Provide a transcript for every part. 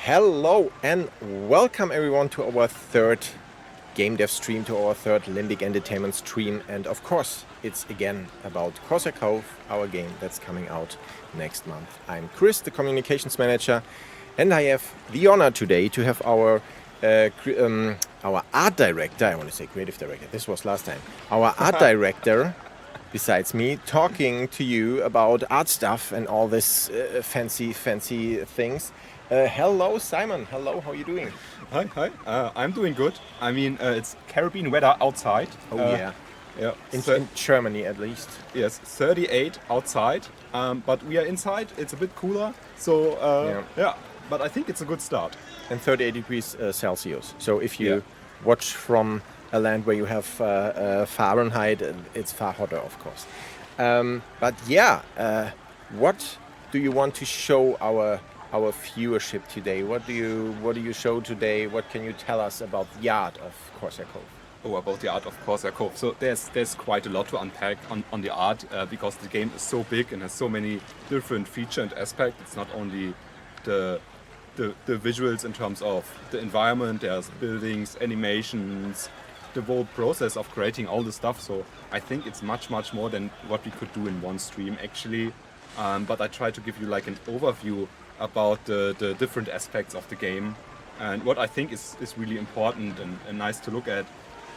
Hello and welcome everyone to our third game dev stream, to our third Limbic Entertainment stream. And of course, it's again about Corsair Cove, our game that's coming out next month. I'm Chris, the communications manager, and I have the honor today to have our art director, I want to say creative director, this was last time, our art director, besides me, talking to you about art stuff and all this fancy things. Hello, Simon. Hello, how are you doing? Hi. I'm doing good. I mean, it's Caribbean weather outside. Oh, yeah. Yeah. In Germany, at least. Yes, 38 outside, but we are inside. It's a bit cooler. So, yeah. But I think it's a good start. And 38 degrees Celsius. So if you watch from a land where you have Fahrenheit, it's far hotter, of course. But yeah, what do you want to show our viewership today? What do you show today? What can you tell us about the art of Corsair Cove? Oh, about the art of Corsair Cove. So there's quite a lot to unpack on the art because the game is so big and has so many different features and aspects. It's not only the visuals in terms of the environment. There's buildings, animations, the whole process of creating all the stuff. So I think it's much more than what we could do in one stream actually. But I try to give you like an overview about the different aspects of the game and what I think is really important and nice to look at.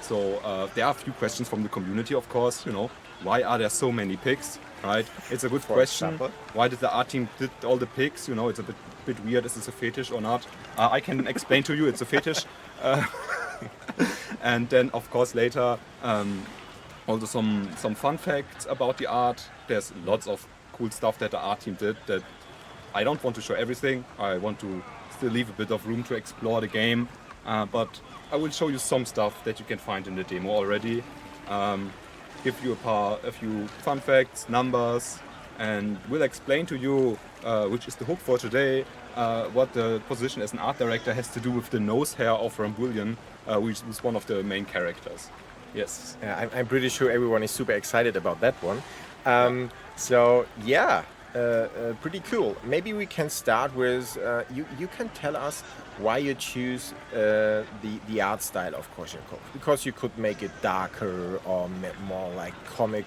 So there are a few questions from the community, of course. You know, why are there so many picks? Right? It's a good question. Example. Why did the art team did all the picks? You know, it's a bit weird. Is this a fetish or not? I can explain to you. It's a fetish. And then, of course, later also some fun facts about the art. There's lots of cool stuff that the art team did that I don't want to show everything. I want to still leave a bit of room to explore the game, but I will show you some stuff that you can find in the demo already. Give you a few fun facts, numbers, and we'll explain to you, which is the hook for today, what the position as an art director has to do with the nose hair of Rambullion, which is one of the main characters. Yes. I'm pretty sure everyone is super excited about that one. So yeah. Pretty cool. Maybe we can start with you can tell us why you choose the art style of Corsair Cove, because you could make it darker or more like comic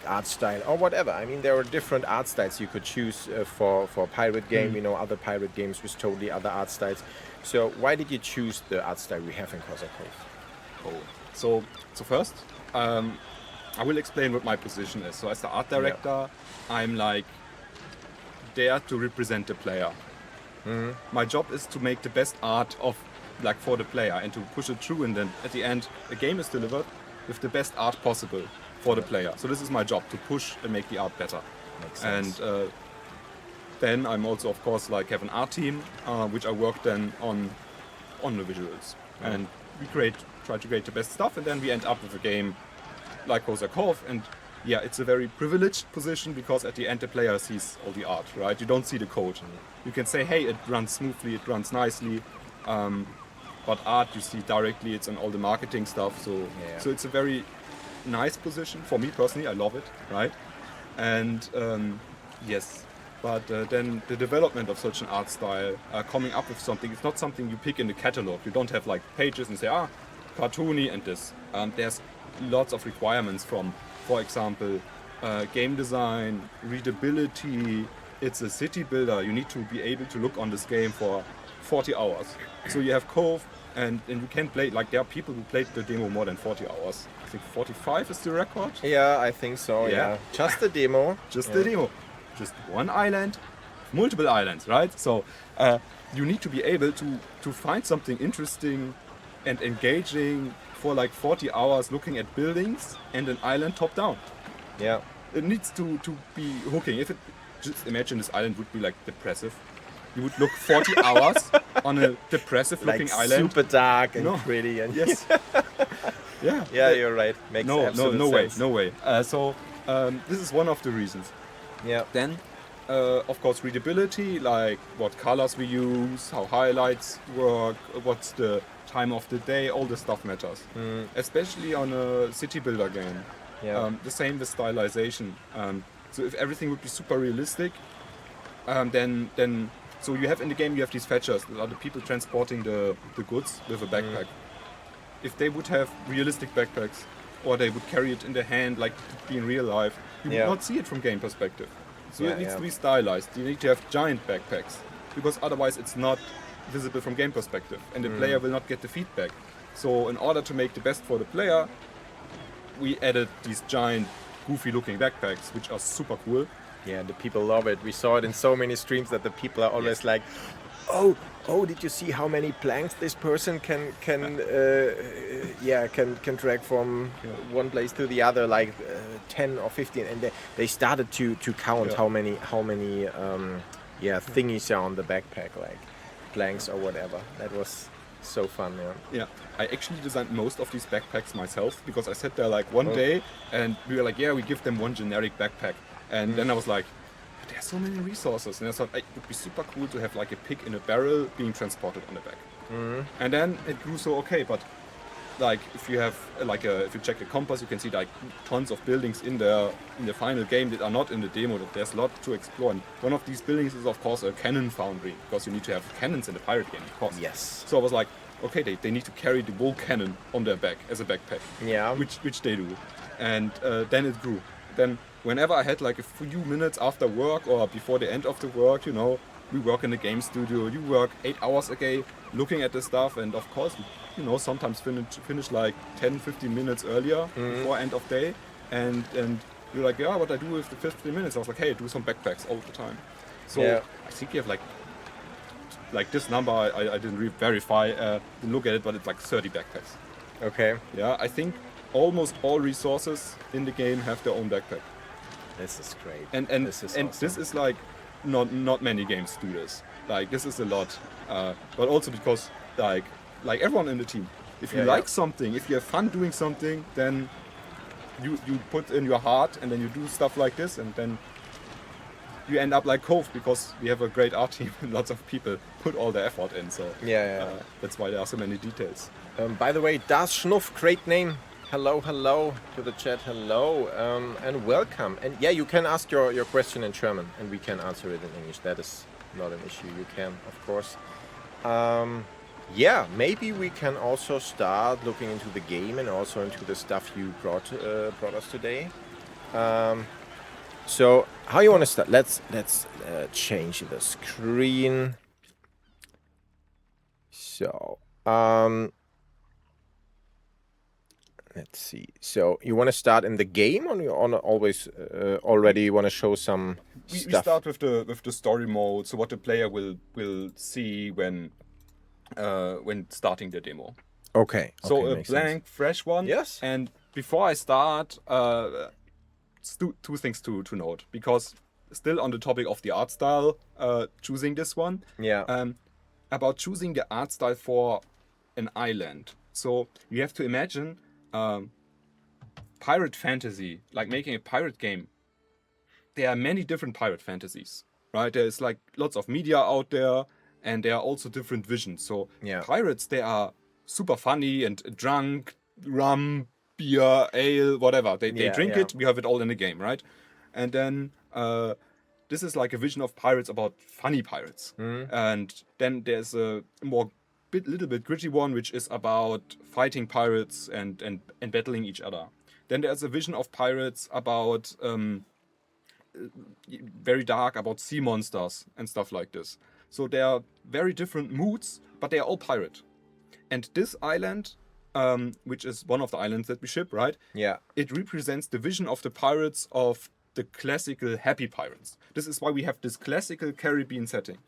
art style or whatever. I mean, there are different art styles you could choose for pirate game. You know, other pirate games with totally other art styles. So why did you choose the art style we have in Corsair Cove? So first, I will explain what my position is. So as the art director, I'm like there to represent the player. My job is to make the best art of like for the player and to push it through, and then at the end the game is delivered with the best art possible for the player. So this is my job, to push and make the art better. Makes sense. And then I'm also of course like have an art team which I work then on the visuals, and we try to create the best stuff, and then we end up with a game like Corsair Cove. And yeah, it's a very privileged position because at the end the player sees all the art, right? You don't see the code. You can say, hey, it runs smoothly, it runs nicely, but art you see directly. It's on all the marketing stuff. So it's a very nice position for me personally. I love it, right? And yes, but then the development of such an art style, coming up with something, it's not something you pick in the catalog. You don't have like pages and say, cartoony and this. There's lots of requirements from, for example, game design, readability. It's a city builder. You need to be able to look on this game for 40 hours. So you have Cove, and you can play, like there are people who played the demo more than 40 hours. I think 45 is the record. Yeah, I think so, yeah. Just the demo. Just the demo. Just one island, multiple islands, right? So you need to be able to find something interesting and engaging for like 40 hours looking at buildings and an island top down. Yeah. It needs to be hooking. If it, just imagine this island would be like depressive. You would look 40 hours on a depressive looking like island. Super dark and pretty and yes. Yeah, you're right. Makes absolute sense. No way. So this is one of the reasons. Yeah. Then of course readability, like what colors we use, how highlights work, what's the time of the day, all this stuff matters. Especially on a city builder game. The same with stylization. So if everything would be super realistic, then So you have in the game, you have these fetchers, that are the people transporting the goods with a backpack. If they would have realistic backpacks, or they would carry it in their hand like to be in real life, you would not see it from game perspective. So it needs to be stylized. You need to have giant backpacks, because otherwise it's not visible from game perspective, and the player will not get the feedback. So in order to make the best for the player, we added these giant, goofy-looking backpacks, which are super cool. Yeah, the people love it. We saw it in so many streams that the people are always like, "Oh, did you see how many planks this person can drag from one place to the other, like 10 or 15?" And they started to count how many thingies are on the backpack, like planks or whatever. That was so fun, Yeah, I actually designed most of these backpacks myself, because I sat there like one day and we were like, we give them one generic backpack. And then I was like, but there's so many resources. And I thought it would be super cool to have like a pig in a barrel being transported on the back. And then it grew so okay, but like if you have if you check the compass, you can see like tons of buildings in the final game that are not in the demo. That there's a lot to explore. And one of these buildings is of course a cannon foundry, because you need to have cannons in the pirate game, of course. Yes. So I was like, okay, they need to carry the whole cannon on their back as a backpack. Yeah. Which they do. And then it grew. Then whenever I had like a few minutes after work or before the end of the work, we work in the game studio. You work 8 hours a day looking at the stuff, and of course, sometimes finish like 10, 15 minutes earlier before end of day. And you're like, what I do with the 15 minutes? I was like, hey, do some backpacks all the time. So I think you have like this number, I didn't verify, didn't look at it, but it's like 30 backpacks. Okay. Yeah, I think almost all resources in the game have their own backpack. This is great. And awesome. This is like not many games do this. Like this is a lot, but also because like everyone in the team, if you like something, if you have fun doing something, then you put in your heart, and then you do stuff like this, and then you end up like Cove, because we have a great art team and lots of people put all the effort in. So that's why there are so many details. By the way, Das Schnuff, great name. Hello to the chat. Hello and welcome. And you can ask your question in German, and we can answer it in English. That is not an issue. You can, of course. Maybe we can also start looking into the game and also into the stuff you brought us today. So how you want to start? Let's change the screen. So let's see. So you want to start in the game, or you always already want to show some stuff? We start with the story mode. So what the player will see when starting the demo. Okay. So a blank, fresh one. Yes. And before I start, two things to note, because still on the topic of the art style, choosing this one. Yeah. About choosing the art style for an island. So you have to imagine pirate fantasy, like making a pirate game. There are many different pirate fantasies, right? There's like lots of media out there, and there are also different visions. So pirates, they are super funny and drunk, rum, beer, ale, whatever. They drink it, we have it all in the game, right? And then this is like a vision of pirates about funny pirates. And then there's a little bit gritty one, which is about fighting pirates and battling each other. Then there's a vision of pirates about very dark, about sea monsters and stuff like this. So they are very different moods, but they are all pirate. And this island, which is one of the islands that we ship, right? Yeah. It represents the vision of the pirates of the classical happy pirates. This is why we have this classical Caribbean setting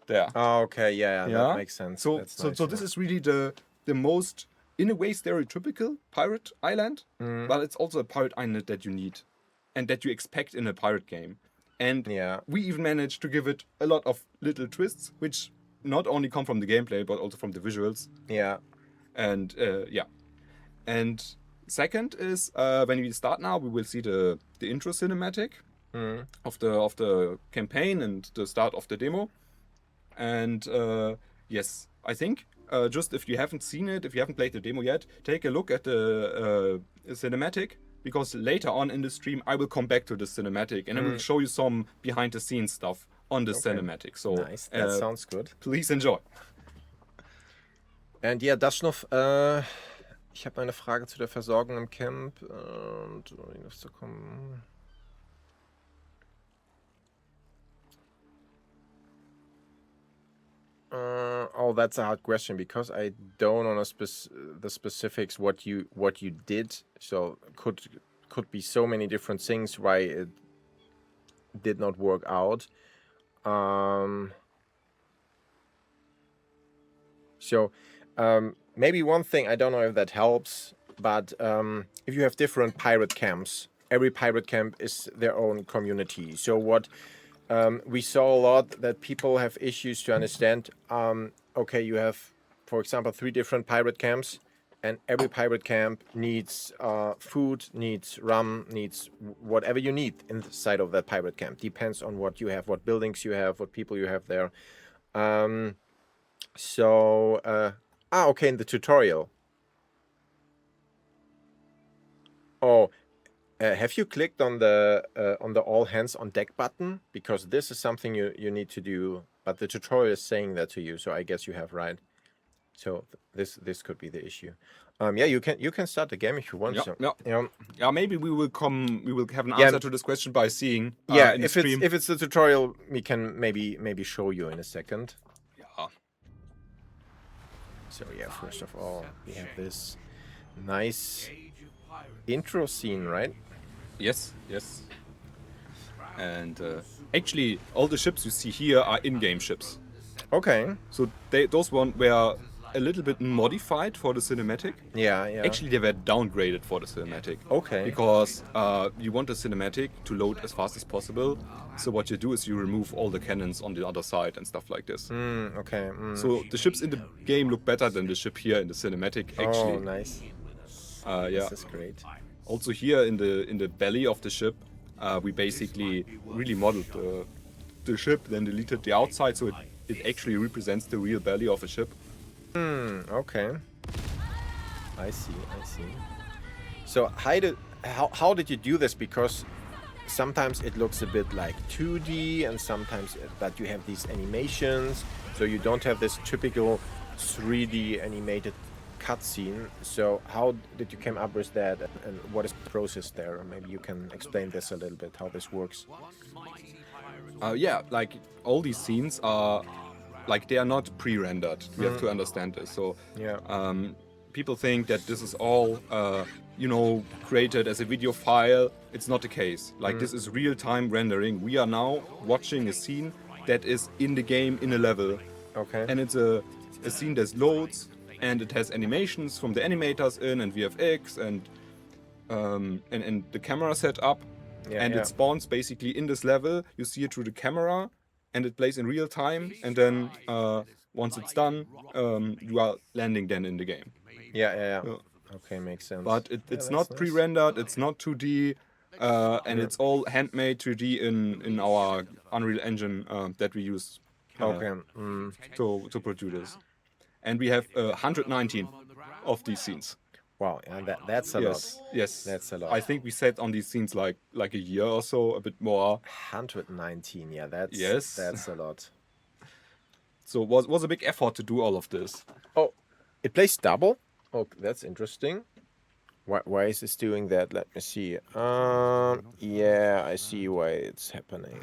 there. Oh, okay, that makes sense. So this is really the most, in a way, stereotypical pirate island, but it's also a pirate island that you need and that you expect in a pirate game. And we even managed to give it a lot of little twists, which not only come from the gameplay, but also from the visuals. Yeah. And And second is when we start now, we will see the intro cinematic of the campaign and the start of the demo. And yes, I think just if you haven't seen it, if you haven't played the demo yet, take a look at the cinematic, because later on in the stream I will come back to the cinematic and I will show you some behind the scenes stuff on the cinematic. So Nice, that sounds good. please enjoy. Und ja, Daschnow, ich habe eine Frage zu der Versorgung im Camp und zu kommen. Oh, that's a hard question because I don't know the specifics what you did. So could be so many different things why it did not work out. Maybe one thing, I don't know if that helps, but if you have different pirate camps, every pirate camp is their own community. So what we saw a lot that people have issues to understand. Okay, you have, for example, 3 different pirate camps, and every pirate camp needs food, needs rum, needs whatever you need inside of that pirate camp. Depends on what you have, what buildings you have, what people you have there. Okay, in the tutorial. Oh, have you clicked on the all hands on deck button? Because this is something you need to do, but the tutorial is saying that to you, so I guess you have, right? So this could be the issue. Yeah, you can start the game if you want. Yeah, maybe we will have an answer to this question by seeing. In if it's the tutorial, we can maybe show you in a second. Yeah. So yeah, first of all, we have this nice intro scene, right? Yes. And actually, all the ships you see here are in-game ships. Okay. So those ones were a little bit modified for the cinematic. Yeah. Actually, they were downgraded for the cinematic. Okay. Because you want the cinematic to load as fast as possible. So what you do is you remove all the cannons on the other side and stuff like this. Okay. So the ships in the game look better than the ship here in the cinematic. Actually. Oh, nice. Yeah. This is great. Also here in the belly of the ship, we basically really modeled the ship, then deleted the outside, so it actually represents the real belly of a ship. Okay. I see. So how did you do this? Because sometimes it looks a bit like 2D, and sometimes that you have these animations, so you don't have this typical 3D animated cutscene. So how did you come up with that, and what is the process there? Maybe you can explain this a little bit, how this works. Yeah, like all these scenes are like they are not pre-rendered. We have to understand this. So people think that this is all created as a video file. It's not the case. Like this is real-time rendering. We are now watching a scene that is in the game in a level. Okay. And it's a scene that loads, and it has animations from the animators in, and VFX, and the camera set up, it spawns basically in this level. You see it through the camera, and it plays in real time, and then once it's done, you are landing then in the game. Yeah. Okay, makes sense. But it's not pre-rendered, it's not 2D, and it's all handmade 3D in our Unreal Engine that we use to produce this. And we have 119 of these scenes. Wow, and that's a lot. Yes, that's a lot. I think we sat on these scenes like a year or so, a bit more. 119, yeah, that's a lot. So it was a big effort to do all of this. Oh, it plays double? Oh, that's interesting. Why is this doing that? Let me see. Yeah, I see why it's happening.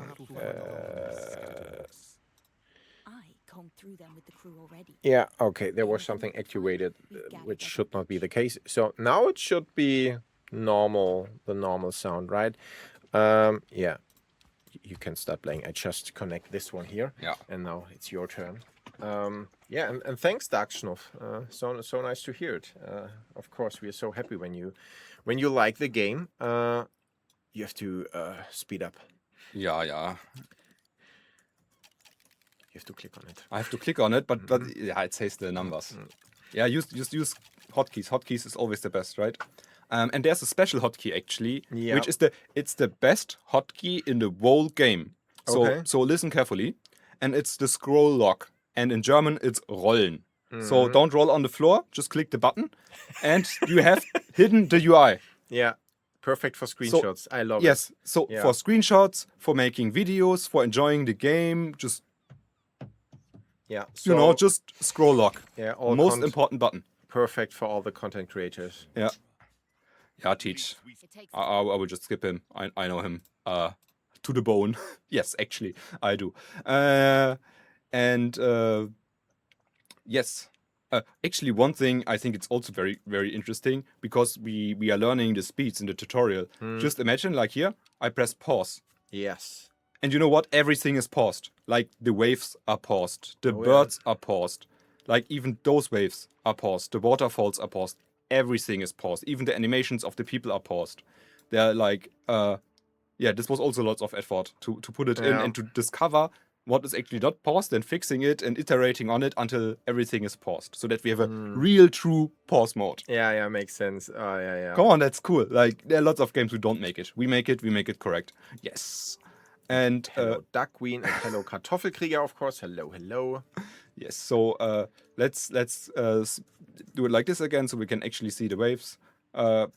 Through them with the crew already. Yeah, okay, there was something activated, which should not be the case. So now it should be normal, the normal sound, right? Yeah, you can start playing. I just connect this one here. Yeah. And now it's your turn. Yeah, and thanks, Dakshnov. So nice to hear it. Of course, we are so happy when you like the game. You have to speed up. Yeah. You have to click on it. I have to click on it, but yeah, it says the numbers. Yeah, just use hotkeys. Hotkeys is always the best, right? And there's a special hotkey actually, which is the best hotkey in the whole game. So listen carefully, and it's the scroll lock, and in German it's rollen. So don't roll on the floor, just click the button, and you have hidden the UI. Yeah, Perfect for screenshots. I love it. Yes, so Yeah. for screenshots, for making videos, for enjoying the game, just Yeah. just scroll lock. Yeah, all Most important button. perfect for all the content creators. Yeah. Yeah, Teach. It takes I will just skip him. I know him to the bone. Yes, actually, I do. And yes, actually, one thing I think it's also very, very interesting because we are learning the speeds in the tutorial. Just imagine, like here, I press pause. Yes. And you know what? Everything is paused. Like the waves are paused, the Oh, yeah. birds are paused, like even those waves are paused, the waterfalls are paused. Everything is paused. Even the animations of the people are paused. They're like, this was also lots of effort to put it in Yeah. and to discover what is actually not paused and fixing it and iterating on it until everything is paused, so that we have a real, true pause mode. Yeah, makes sense. Oh, yeah. Come on, that's cool. Like there are lots of games who don't make it. We make it correct. Yes. And Hello, Duck Queen, and hello, Kartoffelkrieger, of course. Hello. yes, so let's do it like this again, so we can actually see the waves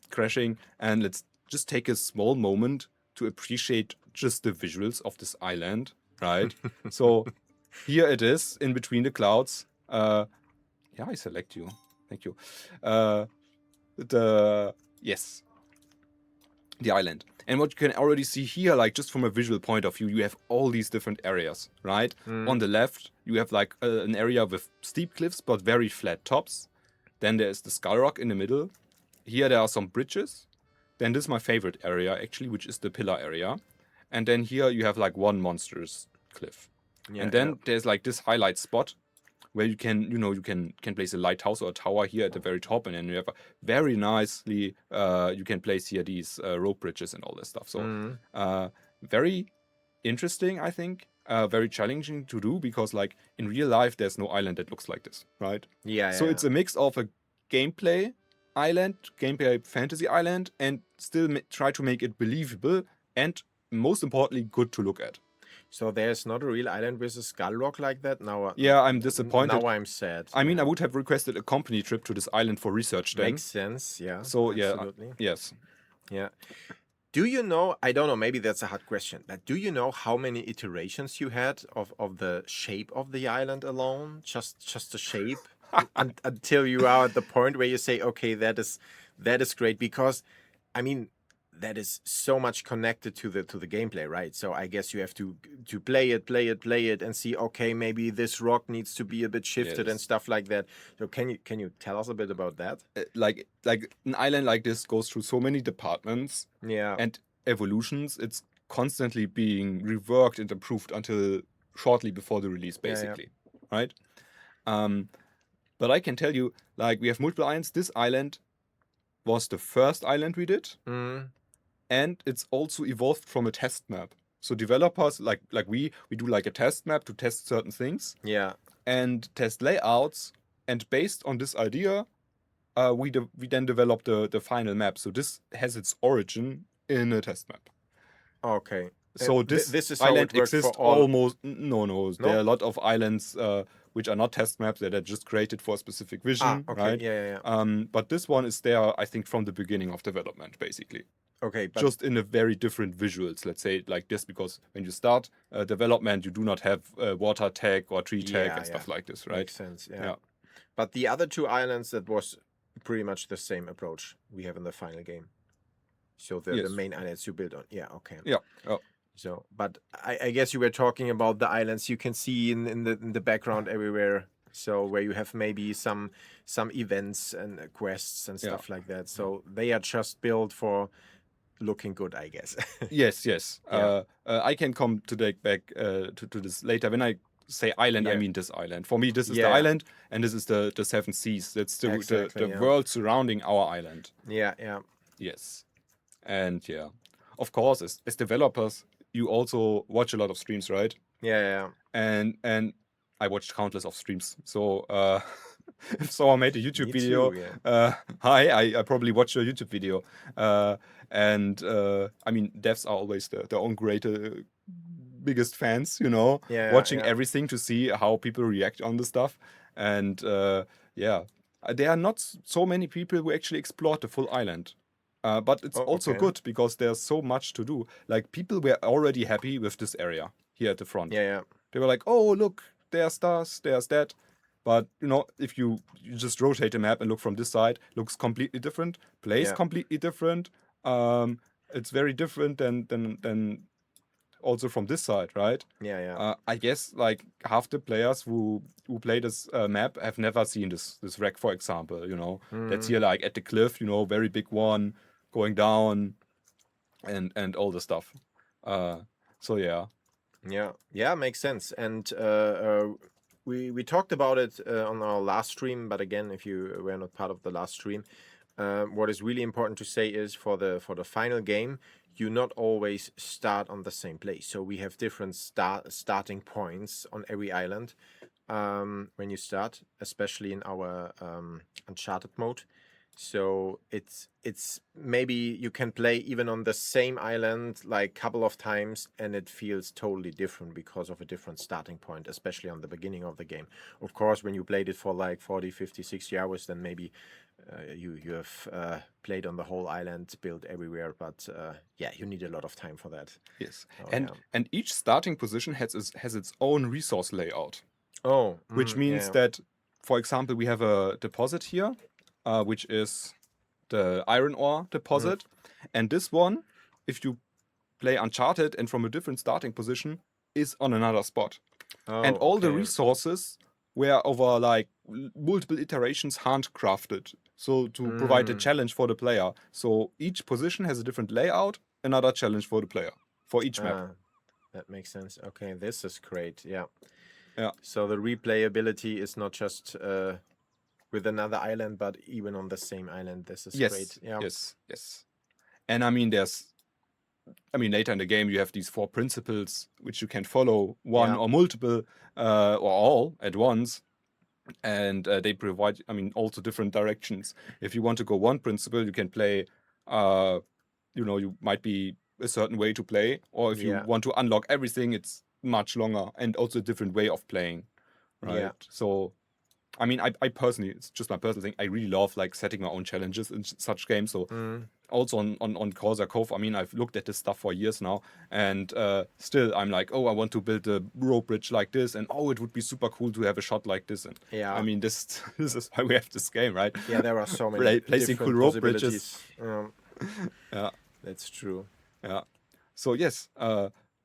crashing, and let's just take a small moment to appreciate just the visuals of this island, right? So here it is in between the clouds. I select you. Thank you. The island. And what you can already see here, like just from a visual point of view, you have all these different areas, right? On the left, you have like an area with steep cliffs but very flat tops. Then there's the Skull Rock in the middle. Here there are some bridges. Then this is my favorite area actually, which is the pillar area. And then here you have like one monstrous cliff. Yeah, And then there's like this highlight spot where you can, you can place a lighthouse or a tower here at the very top, and then you have a very nicely, you can place here these rope bridges and all this stuff. So very interesting, I think. Very challenging to do because, like, in real life, there's no island that looks like this, right? Yeah. So it's a mix of a gameplay island, gameplay fantasy island, and still try to make it believable and, most importantly, good to look at. So there's not a real island with a skull rock like that now. Yeah, I'm disappointed. Now I'm sad. I mean, I would have requested a company trip to this island for research then. Makes sense. Yeah. So absolutely. Yes. Yeah. Do you know? I don't know. Maybe that's a hard question. But do you know how many iterations you had of the shape of the island alone? Just the shape until you are at the point where you say, okay, that is great, because, I mean, that is so much connected to the gameplay, right? So I guess you have to play it, and see, okay, maybe this rock needs to be a bit shifted and stuff like that. So can you tell us a bit about that? Like an island like this goes through so many departments Yeah. and evolutions. It's constantly being reworked and improved until shortly before the release, basically, right? But I can tell you, like, we have multiple islands. This island was the first island we did. And it's also evolved from a test map. So developers, like we do like a test map to test certain things. Yeah. And test layouts. And based on this idea, we then develop the final map. So this has its origin in a test map. Okay. So this is how island it works exists for all. almost. No. There are a lot of islands which are not test maps that are just created for a specific vision, Okay. right? Yeah. But this one is there, I think, from the beginning of development, basically. Okay. But Just in a very different visuals, let's say it like this, because when you start development, you do not have water tag or tree tag and stuff like this, right? Makes sense. Yeah. But the other two islands, that was pretty much the same approach we have in the final game. So the main islands you build on. Yeah. Okay. Yeah. So, but I guess you were talking about the islands you can see in the background everywhere. So where you have maybe some events and quests and stuff like that. So they are just built for looking good, I guess. Yes. Yeah. I can come back to this later. When I say island, I mean this island. For me, this is the island, and this is the seven seas. That's the world surrounding our island. Yeah. Yes. And of course, as developers, you also watch a lot of streams, right? Yeah. And I watched countless of streams. So if someone made a YouTube video, hi, I probably watched your YouTube video. And I mean, devs are always their own biggest fans, watching everything to see how people react on the stuff. And there are not so many people who actually explored the full island. But it's Oh, also okay. good because there's so much to do. Like, people were already happy with this area here at the front. Yeah, yeah. They were like, oh, look, there's this, there's that. But, if you just rotate the map and look from this side, looks completely different, plays Yeah. completely different. It's very different than also from this side, right? Yeah, yeah. I guess like half the players who play this map have never seen this wreck, for example. That's Mm. here like at the cliff, very big one going down, and all the stuff. So yeah. Yeah, yeah, makes sense. And we talked about it on our last stream, but again, if you were not part of the last stream, what is really important to say is for the final game, you not always start on the same place. So we have different starting points on every island when you start, especially in our Uncharted mode. So it's maybe you can play even on the same island like couple of times and it feels totally different because of a different starting point, especially on the beginning of the game. Of course, when you played it for like 40, 50, 60 hours, then maybe you have played on the whole island, built everywhere, but yeah, you need a lot of time for that. Yes. Oh, And yeah. and each starting position has its own resource layout, Oh, which means yeah. that, for example, we have a deposit here, which is the iron ore deposit, and this one, if you play Uncharted and from a different starting position, is on another spot. Oh, And all the okay. resources were over like multiple iterations handcrafted, so to provide a challenge for the player. So each position has a different layout, another challenge for the player for each map. That makes sense. Okay, this is great. Yeah. Yeah. So the replayability is not just with another island, but even on the same island. This is Yes. great. Yeah. Yes. And later in the game you have these 4 principles which you can follow, one Yeah. or multiple, or all at once. And they provide, also different directions. If you want to go one principle, you can play, you might be a certain way to play, or if you Yeah. want to unlock everything, it's much longer and also a different way of playing, right? Yeah. So, I personally, it's just my personal thing. I really love like setting my own challenges in such games. So also on Corsair Cove, I've looked at this stuff for years now, and still I'm like, oh, I want to build a rope bridge like this, and oh, it would be super cool to have a shot like this. And Yeah. this this is why we have this game, right? Yeah, there are so many Placing cool different rope bridges. possibilities. Yeah, That's true. yeah. So yes,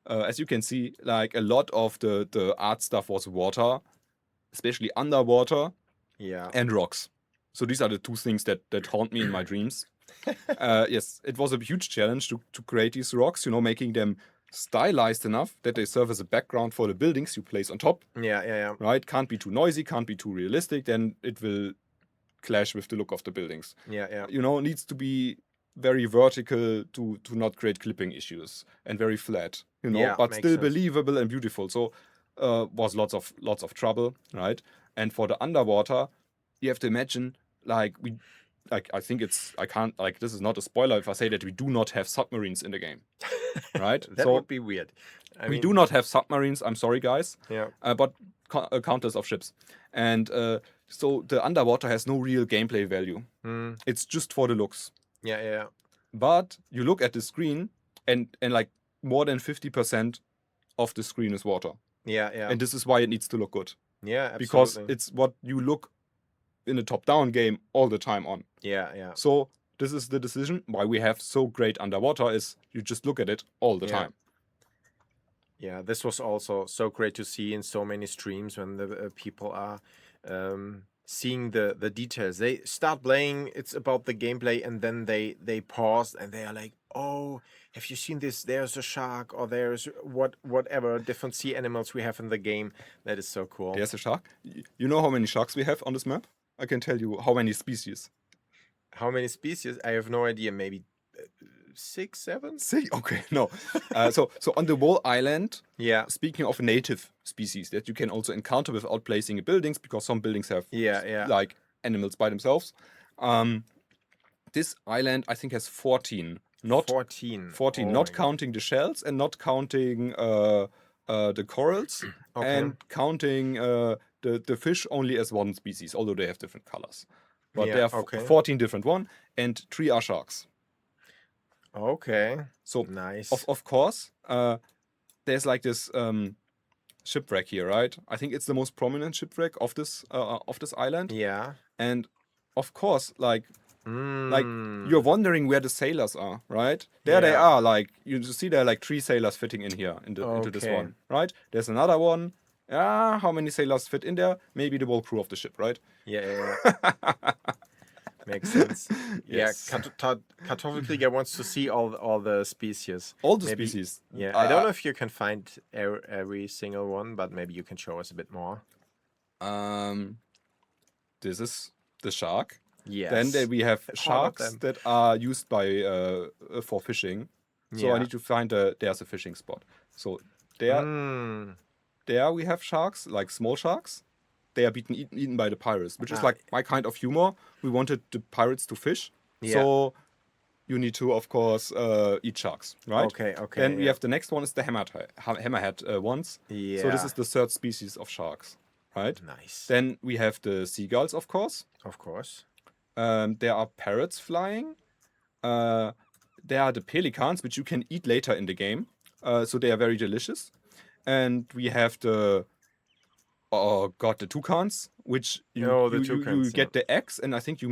as you can see, like a lot of the art stuff was water, especially underwater, Yeah. and rocks. So these are the 2 things that haunt me in my dreams. Yes, it was a huge challenge to create these rocks, making them stylized enough that they serve as a background for the buildings you place on top, Yeah. Yeah. Yeah. right? Can't be too noisy, can't be too realistic, then it will clash with the look of the buildings. Yeah. Yeah. It needs to be very vertical to not create clipping issues, and very flat, Yeah, but makes still sense. believable and beautiful. So was lots of trouble, right? And for the underwater, you have to imagine I think I can't, like, this is not a spoiler if I say that we do not have submarines in the game, right? That So would be weird. we do not have submarines. I'm sorry, guys. Yeah. But counters of ships, and so the underwater has no real gameplay value. It's just for the looks. Yeah. Yeah. Yeah. But you look at the screen, and like more than 50% of the screen is water, Yeah. Yeah. and this is why it needs to look good, Yeah. Absolutely. because it's what you look in a top-down game all the time on. Yeah. Yeah. So this is the decision why we have so great underwater, is you just look at it all the Yeah. time. Yeah, this was also so great to see in so many streams when the people are seeing the details. They start playing, it's about the gameplay, and then they pause and they are like, "Oh, have you seen this? There's a shark, or there's whatever different sea animals we have in the game." That is so cool. There's a shark. You know how many sharks we have on this map? I can tell you how many species. How many species? I have no idea. Maybe 6, 7. See, okay, no. So on the whole island, Yeah. speaking of native species that you can also encounter without placing in buildings, because some buildings have Yeah. like animals by themselves. This island, I think, has 14. Not 14. 14, Oh not my God. counting the shells and not counting the corals, Okay. and counting the fish only as one species, although they have different colors. But Yeah, there are okay. 14 different one, and 3 are sharks. Okay. So Nice. of course, there's like this shipwreck here, right? I think it's the most prominent shipwreck of this island. Yeah. And of course, like Mm. you're wondering where the sailors are, right? There they Yeah. are. Like you see, there are like 3 sailors fitting in here into this Okay. one, right? There's another one. Yeah, how many sailors fit in there? Maybe the whole crew of the ship, right? Yeah. Makes sense. Yes. Yeah. Kartoffelkrieger wants to see all the species. All the Maybe. species. Yeah. I don't know if you can find every single one, but maybe you can show us a bit more. This is the shark. Yes. Then we have All of sharks them. that are used by for fishing. So Yeah. I need to find there's a fishing spot. So Mm. there we have sharks, like small sharks. They are eaten by the pirates, which is Ah. like my kind of humor. We wanted the pirates to fish, Yeah. so you need to, of course, eat sharks, right? Okay. Then we Yeah. have the next one is the hammerhead ones. Yeah. So this is the 3rd species of sharks, right? Nice. Then we have the seagulls, of course. Of course. There are parrots flying. There are the pelicans, which you can eat later in the game. So they are very delicious. And we have the toucans, which you get the eggs, and I think you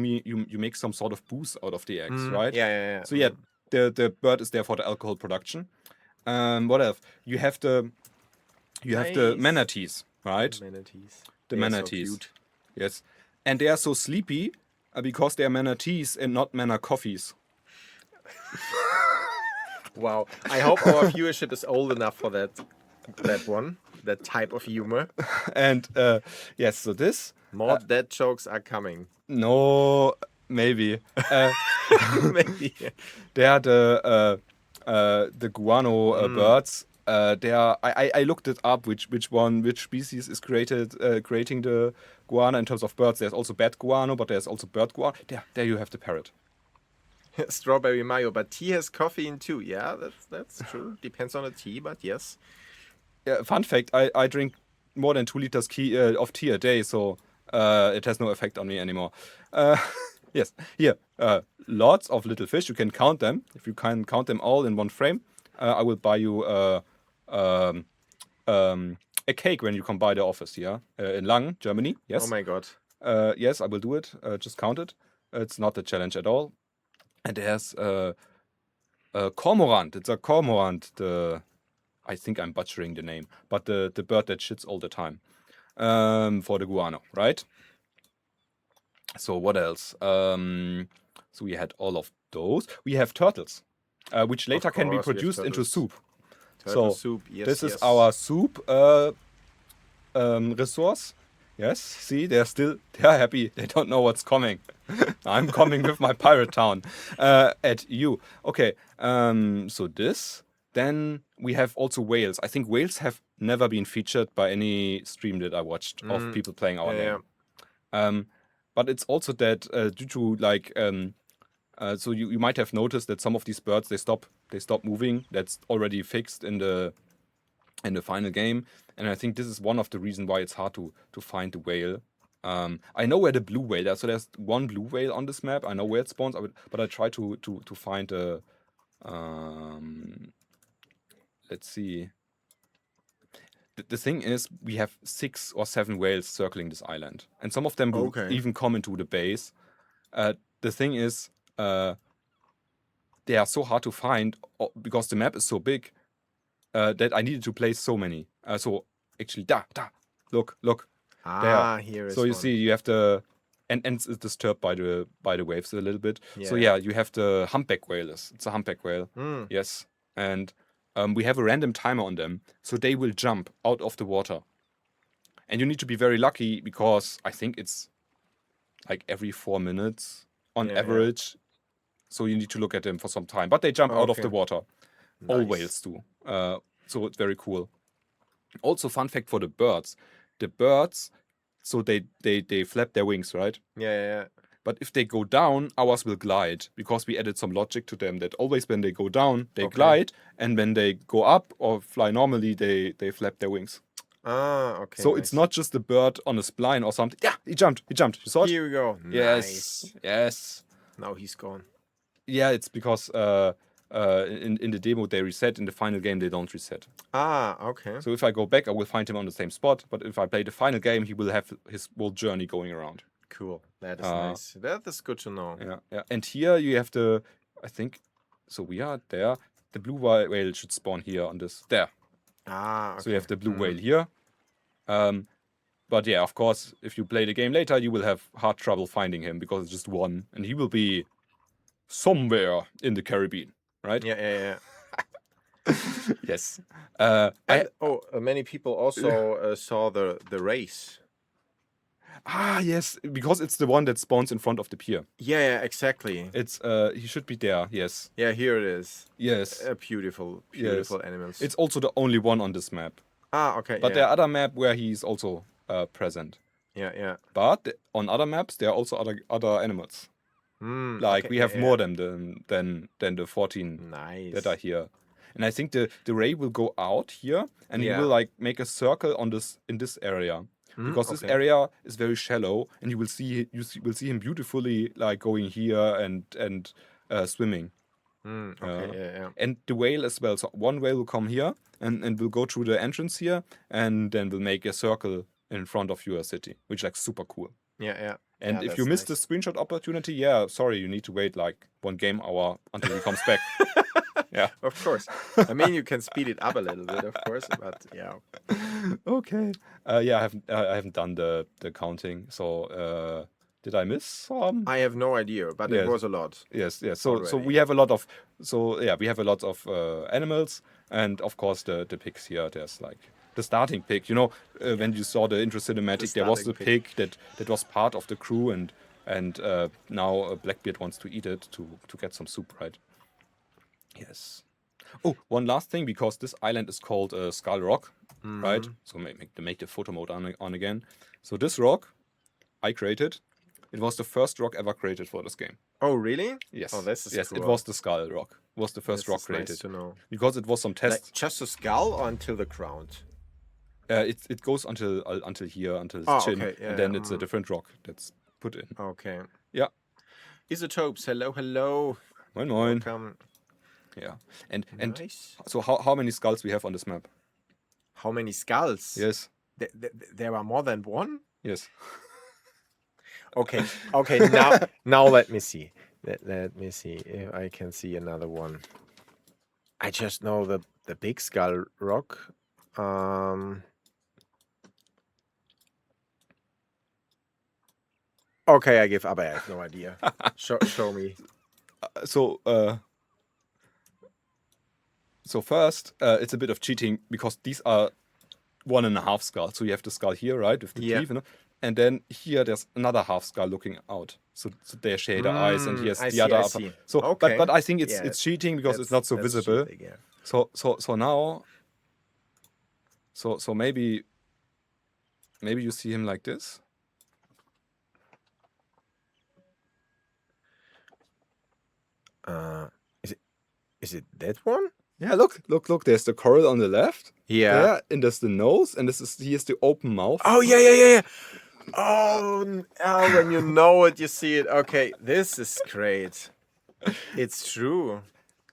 make some sort of booze out of the eggs, right? Yeah. So yeah, the bird is there for the alcohol production. What else? You have the Nice. manatees, right? Manatees. The They are so manatees. cute. Yes, and they are so sleepy because they are manatees and not coffees. Wow. I hope our viewership is old enough for that type of humor. And yes, so this More dead jokes are coming. no maybe Maybe. they are the guano birds. They are. I looked it up. Which species is creating the guano in terms of birds? There's also bat guano, but there's also bird guano. There you have the parrot. Strawberry mayo, but tea has coffee too. Yeah, that's true. Depends on the tea, but yes. Fun fact: I drink more than 2 liters of tea a day, so it has no effect on me anymore. Yes, here lots of little fish. You can count them. If you can count them all in one frame, I will buy you a cake when you come by the office here in Langen, Germany. Yes. Oh my god. Yes, I will do it. Just count it. It's not a challenge at all. And there's a cormorant. It's a cormorant. I think I'm butchering the name, but the bird that shits all the time for the guano, right? So what else? So we had all of those. We have turtles, which later can be course, we have produced into turtles. soup. Turtle So, soup. Yes. This is yes. our soup resource. Yes, see, they're happy. They don't know what's coming. I'm coming with my pirate town at you. Okay, so this. Then we have also whales. I think whales have never been featured by any stream that I watched of people playing our game. But it's also that due to like, so you might have noticed that some of these birds they stop moving. That's already fixed in the final game, and I think this is one of the reasons why it's hard to find the whale. I know where the blue whale is. So there's one blue whale on this map. I know where it spawns, but I try to find a. Let's see. The thing is, we have 6 or 7 whales circling this island, and some of them will even come into the base. The thing is, they are so hard to find because the map is so big that I needed to place so many. So actually, look, there. Here is So you one. see, you have the and it's disturbed by the waves a little bit. So Yeah. you have the humpback whale. It's a humpback whale. Yes, and we have a random timer on them, so they will jump out of the water. And you need to be very lucky because I think it's like every 4 minutes on average. So you need to look at them for some time. But they jump out of the water. All Nice. whales do. So it's very cool. Also, fun fact for the birds. The birds, so they flap their wings, right? Yeah. But if they go down, ours will glide because we added some logic to them that always when they go down, they glide, and when they go up or fly normally, they flap their wings. Okay. So it's not just a bird on a spline or something. Yeah, he jumped. You saw it? Here we go. Yes. Nice. Yes. Now he's gone. Yeah, it's because in the demo they reset. In the final game they don't reset. Ah, okay. So if I go back, I will find him on the same spot. But if I play the final game, he will have his whole journey going around. Cool. That is nice. That is good to know. Yeah. And here you have I think, so we are there. The blue whale should spawn here on this. There. Ah, okay. So you have the blue whale here. But yeah, of course, if you play the game later, you will have hard trouble finding him because it's just one. And he will be somewhere in the Caribbean, right? Yeah. Yes. Many people also saw the race. Yes, because it's the one that spawns in front of the pier. Yeah, exactly. It's he should be there. Yes. Yeah, here it is. Yes. Beautiful animals. It's also the only one on this map. Ah, okay. But there are other map where he's also present. Yeah. But on other maps there are also other animals. Like we have more than the 14 nice that are here. And I think the ray will go out here and he will like make a circle on in this area. Because this area is very shallow and you will see him beautifully like going here and swimming. And the whale as well. So one whale will come here and will go through the entrance here and then will make a circle in front of your city, which is like super cool. Yeah. And if you miss the screenshot opportunity, sorry, you need to wait like 1 game hour until he comes back. Yeah, of course. I mean, you can speed it up a little bit, of course, but yeah. Okay. I haven't done the counting. So did I miss some? I have no idea, but it was a lot. Yes. So we have a lot of animals, and of course the pigs here. There's like the starting pig. You know, when you saw the intro cinematic, there was the pig that was part of the crew, and now Blackbeard wants to eat it to get some soup, right? Yes. Oh, one last thing, because this island is called Skull Rock, right? So make the photo mode on again. So this rock I created. It was the first rock ever created for this game. Oh, really? Yes. Oh, this is cool. It was the Skull Rock. It was the first rock created. Nice to know. Because it was some test. Like just a skull or until the ground? It goes until here, until his chin, okay. and then it's a different rock that's put in. Okay. Yeah. Isotopes, hello. Moin. Welcome. Yeah. And nice. So how many skulls we have on this map? How many skulls? Yes. There are more than one? Yes. Okay. Now let me see. Let me see if I can see another one. I just know the big skull rock. Okay, I give up. I have no idea. Show me. So first, it's a bit of cheating because these are 1.5 skulls. So you have the skull here, right, with the teeth, and then here there's another half skull looking out. So they share the eyes, and here's the other. So, okay. but I think it's cheating because it's not so visible. Cheating, yeah. So now, so maybe you see him like this. Is it that one? Yeah, look. There's the coral on the left. Yeah. There, and there's the nose, and here's the open mouth. Oh yeah. Oh, when you know it, you see it. Okay, this is great. It's true.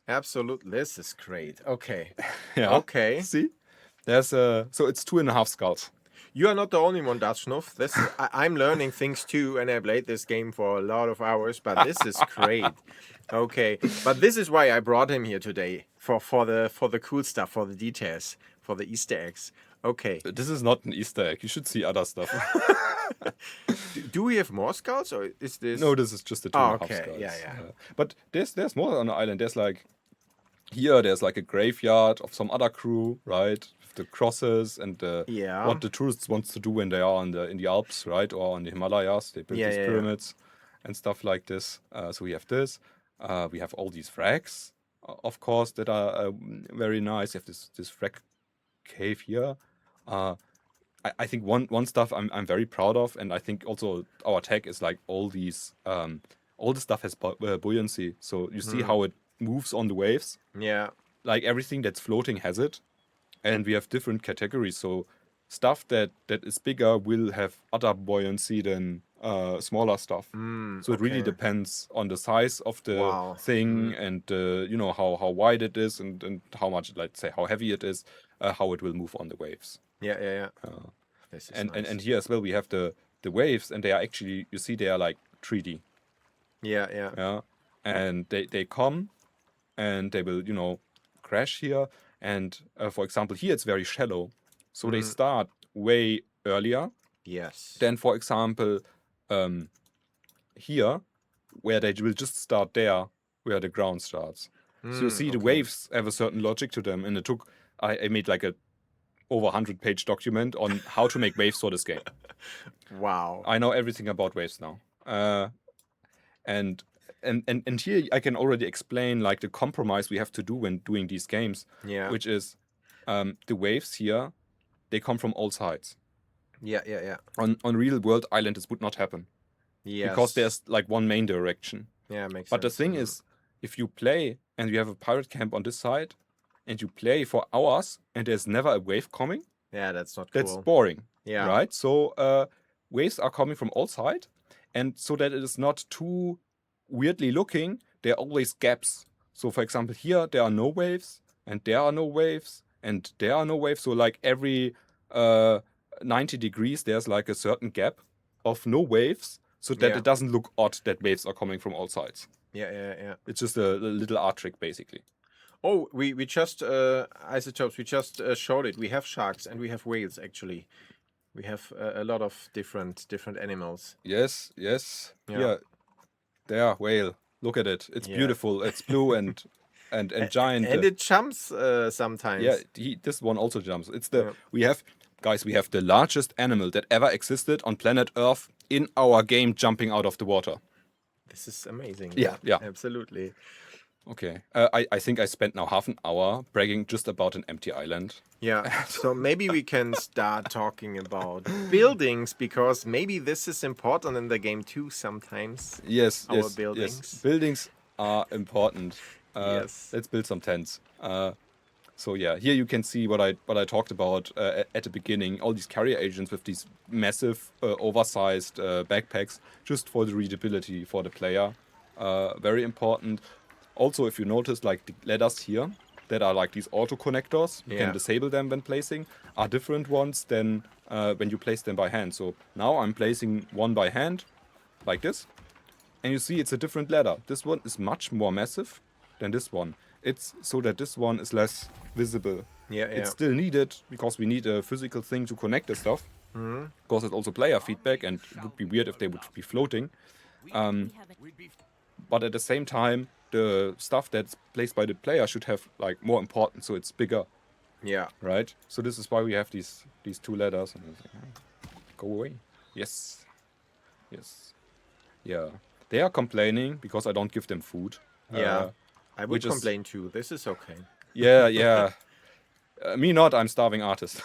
Absolutely, this is great. Okay. Yeah. Okay. See, there's so it's 2.5 skulls. You are not the only one, Dutchnoff. I'm learning things too, and I played this game for a lot of hours, but this is great. Okay, but this is why I brought him here today for the cool stuff, for the details, for the Easter eggs. Okay. This is not an Easter egg. You should see other stuff. Do we have more skulls, or is this? No, this is just the 2.5 skulls. Yeah. But there's more on the island. There's like there's like a graveyard of some other crew, right? With the crosses and what the tourists want to do when they are in the Alps, right, or on the Himalayas. They build these pyramids and stuff like this. So we have this. We have all these frags, of course, that are very nice. You have this frag cave here. I think one stuff I'm very proud of, and I think also our tech is like all the stuff has buoyancy. So you see how it moves on the waves. Yeah. Like everything that's floating has it, and we have different categories. So stuff that is bigger will have other buoyancy than smaller stuff. So it really okay. depends on the size of the Wow. thing and how wide it is and how much, let's say, how heavy it is, how it will move on the waves. Yeah. This is And, nice. and here as well we have the waves, and they are actually, you see, they are like 3D. Yeah. Yeah, and they come and they will crash here. And for example, here it's very shallow, so they start way earlier Yes. than, for example, here, where they will just start there where the ground starts. So you see the Okay. waves have a certain logic to them, and it took, I made like a over 100-page document on how to make waves for this game. Wow. I know everything about waves now. And here I can already explain like the compromise we have to do when doing these games, Yeah. which is the waves here, they come from all sides. Yeah. On real world island, this would not happen Yes. because there's like one main direction. Yeah, makes But the sense. thing is, if you play and you have a pirate camp on this side, and you play for hours and there's never a wave coming, Yeah, that's not that's cool. boring, Yeah. right? So waves are coming from all sides, and so that it is not too weirdly looking, there are always gaps. So for example, here there are no waves, and there are no waves, and there are no waves. So like every 90 degrees, there's like a certain gap of no waves, so that Yeah. it doesn't look odd that waves are coming from all sides. Yeah. It's just a little art trick, basically. Oh, we just isotopes. We just showed it. We have sharks and we have whales. Actually, we have a lot of different animals. Yes. Yeah. Here, there, whale. Look at it. It's Yeah. beautiful. It's blue and giant. And it jumps sometimes. Yeah, this one also jumps. It's Yeah. we have the largest animal that ever existed on planet Earth in our game, jumping out of the water. This is amazing. Yeah. Absolutely. Okay. I think I spent now half an hour bragging just about an empty island. Yeah. So maybe we can start talking about buildings, because maybe this is important in the game too sometimes. Yes. Our Yes. buildings. Buildings are important. Yes. Let's build some tents. So yeah, here you can see what I talked about at the beginning. All these carrier agents with these massive, oversized backpacks, just for the readability for the player. Very important. Also, if you notice, like the ladders here, that are like these auto connectors, you Yeah. can disable them when placing, are different ones than when you place them by hand. So now I'm placing one by hand, like this, and you see it's a different ladder. This one is much more massive than this one. It's so that this one is less visible. Yeah. It's still needed because we need a physical thing to connect the stuff. Because it's also player feedback, and it would be weird if they would be floating. We haven't. But at the same time, the stuff that's placed by the player should have like more importance, so it's bigger, Yeah. right? So this is why we have these two ladders. And it's like, go away. Yes. Yeah. They are complaining because I don't give them food. Yeah. I would which is- complain too. This is okay. Yeah. Me not. I'm starving artist.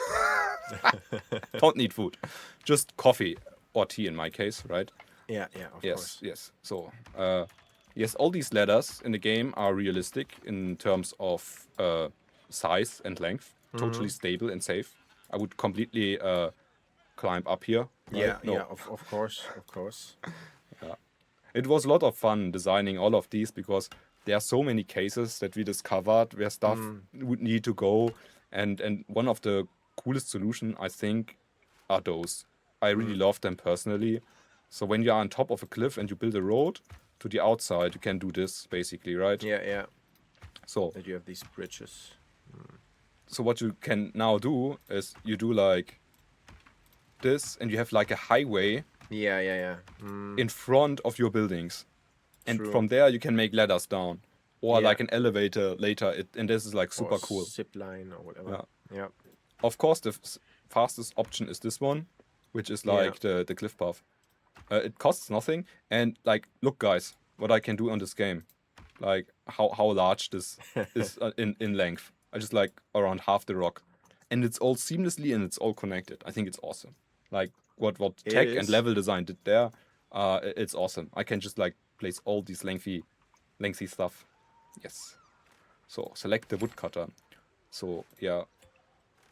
Don't need food. Just coffee or tea in my case, right? Yeah. Of course. Yes. So, yes, all these ladders in the game are realistic in terms of size and length. Totally stable and safe. I would completely climb up here. Right? Yeah. Of course. It was a lot of fun designing all of these because there are so many cases that we discovered where stuff would need to go, and one of the coolest solution I think are those. I really love them personally. So when you are on top of a cliff and you build a road to the outside, you can do this basically, right? Yeah. So That you have these bridges. what you can now do is you do like this, and you have like a highway Yeah. in front of your buildings, and True. from there you can make ladders down, or Yeah. like an elevator later. And this is like super Or cool. zip line or whatever. Yeah. Of course, the fastest option is this one, which is like the cliff path. It costs nothing, and like, look, guys, what I can do on this game, like how large this is in length. I just like around half the rock, and it's all seamlessly and it's all connected. I think it's awesome. Like what It tech is. and level design did there, it's awesome. I can just like place all these lengthy stuff. Yes. So select the woodcutter. So yeah,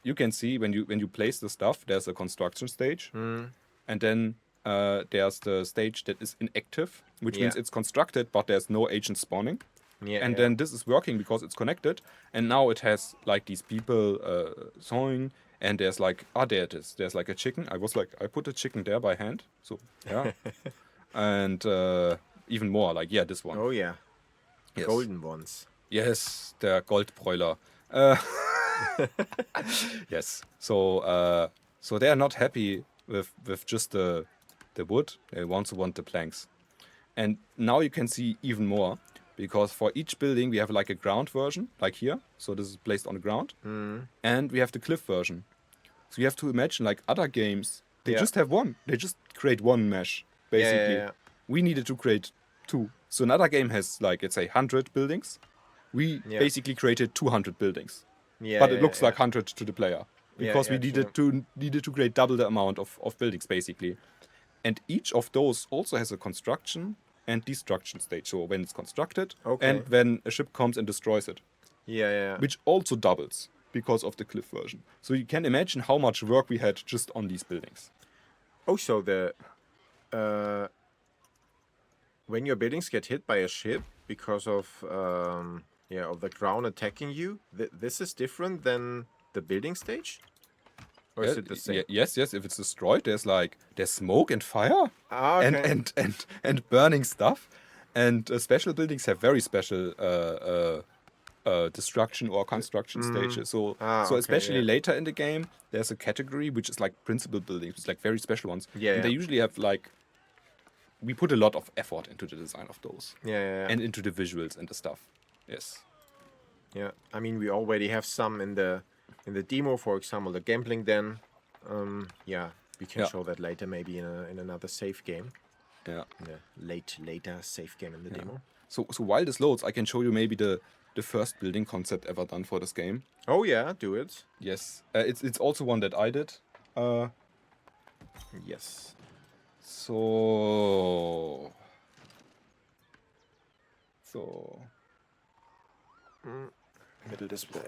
you can see when you place the stuff, there's a construction stage, and then there's the stage that is inactive, which means Yeah. it's constructed, but there's no agent spawning. Yeah. And then this is working because it's connected, and now it has like these people sawing, and there's like, there it is. There's like a chicken. I put a chicken there by hand, so yeah, and even more like this one. Oh yeah. Yes. Golden ones. Yes, der Goldbräuler. Uh, yes. So they are not happy with just the wood. They also want the planks. And now you can see even more, because for each building we have like a ground version, like here. So this is placed on the ground. And we have the cliff version. So you have to imagine, like other games, they Yeah. just have one. They just create one mesh, basically. Yeah. We needed to create two. So another game has like, let's say, 100 buildings. We Yeah. basically created 200 buildings. Yeah. But it looks like 100 to the player. Because we true. needed to create double the amount of buildings, basically. And each of those also has a construction and destruction stage. So when it's constructed Okay. and when a ship comes and destroys it. Yeah. Which also doubles because of the cliff version. So you can imagine how much work we had just on these buildings. Also, when your buildings get hit by a ship because of the ground attacking you, this is different than the building stage, or is it the same? Yes. If it's destroyed, there's smoke and fire Ah, okay. and burning stuff. And special buildings have very special destruction or construction stages. So okay, especially yeah. later in the game, there's a category which is like principal buildings, it's like very special ones. Yeah, And they yeah. usually have like, we put a lot of effort into the design of those. Yeah. And into the visuals and the stuff. Yes. Yeah, I mean, we already have some in the demo, for example, the gambling den. We can Yeah. show that later, maybe in another save game, Yeah. in a later save game in the demo. So while this loads, I can show you maybe the first building concept ever done for this game. Oh yeah, do it. Yes. It's also one that I did. Yes. So Middle display.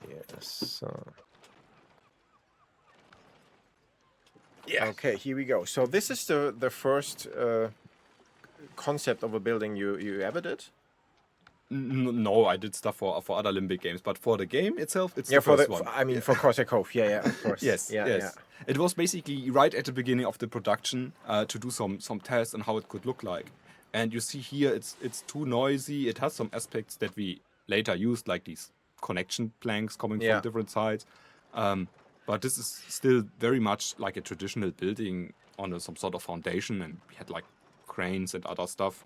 Yes. yeah. Okay, here we go. So this is the first concept of a building you ever did. No, I did stuff for other Limbic games, but for the game itself, it's Yeah, the for first the one. for Corsair Cove. Yeah, of course. Yes, Yeah, yes. It was basically right at the beginning of the production to do some tests on how it could look like. And you see here, it's too noisy. It has some aspects that we later used, like these connection planks coming Yeah. from different sides. But this is still very much like a traditional building on some sort of foundation, and we had like cranes and other stuff.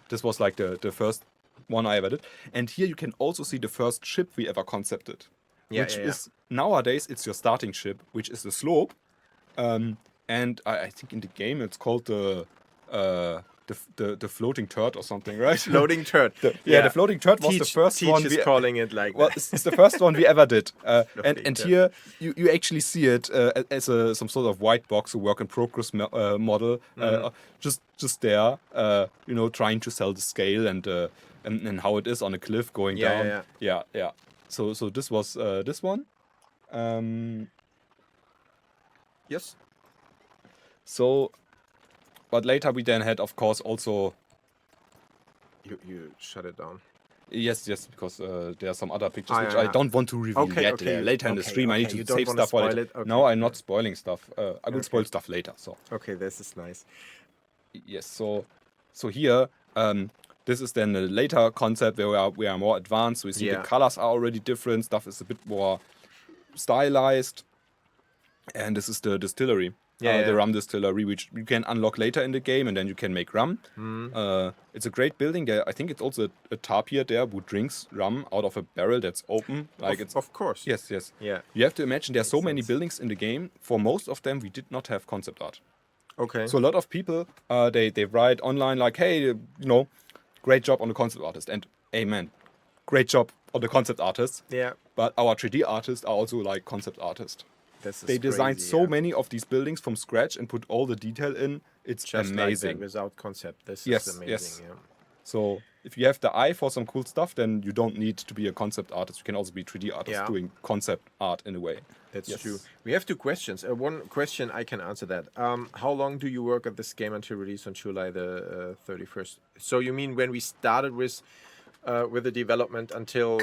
This was like the first one I ever did. And here you can also see the first ship we ever concepted. Yeah, Which yeah, yeah. is, nowadays, it's your starting ship, which is the slope. And I think in the game it's called the floating turd or something, right? Floating turd. The floating turd was the first Teach one is calling it like well, that. it's the first one we ever did. Floating And turd. here you actually see it as some sort of white box, a work in progress model, just there, trying to sell the scale and how it is on a cliff going Yeah, down. Yeah. So this was this one. Yes. So, but later we then had, of course, also You shut it down. yes, because there are some other pictures which yeah. I don't want to reveal Okay, yet. okay, Later in the okay, stream, I need okay, you to don't save wanna stuff for spoil later. it? Okay, No, I'm not okay. spoiling stuff. I will spoil stuff later. So Okay, this is nice. yes, so here this is then a later concept where we are more advanced. We see Yeah. the colors are already different. Stuff is a bit more stylized, and this is the distillery. Yeah, The yeah. rum distillery, which you can unlock later in the game, and then you can make rum. It's a great building. I think it's also a tapir there who drinks rum out of a barrel that's open. Of course. Yes. Yeah. You have to imagine there are so many sense. buildings in the game. For most of them, we did not have concept art. Okay. So a lot of people, they write online like, hey, great job on the concept artist. And amen, great job on the concept artist. yeah. But our 3D artists are also like concept artists. This is They designed crazy, so yeah. many of these buildings from scratch and put all the detail in. It's Just like amazing. that, without concept. This Yes, is amazing. yes. Yeah. So if you have the eye for some cool stuff, then you don't need to be a concept artist. You can also be 3D artist Yeah. doing concept art in a way. That's Yes. true. We have 2 questions. One question I can answer that. How long do you work at this game until release on July the 31st? So you mean when we started with the development until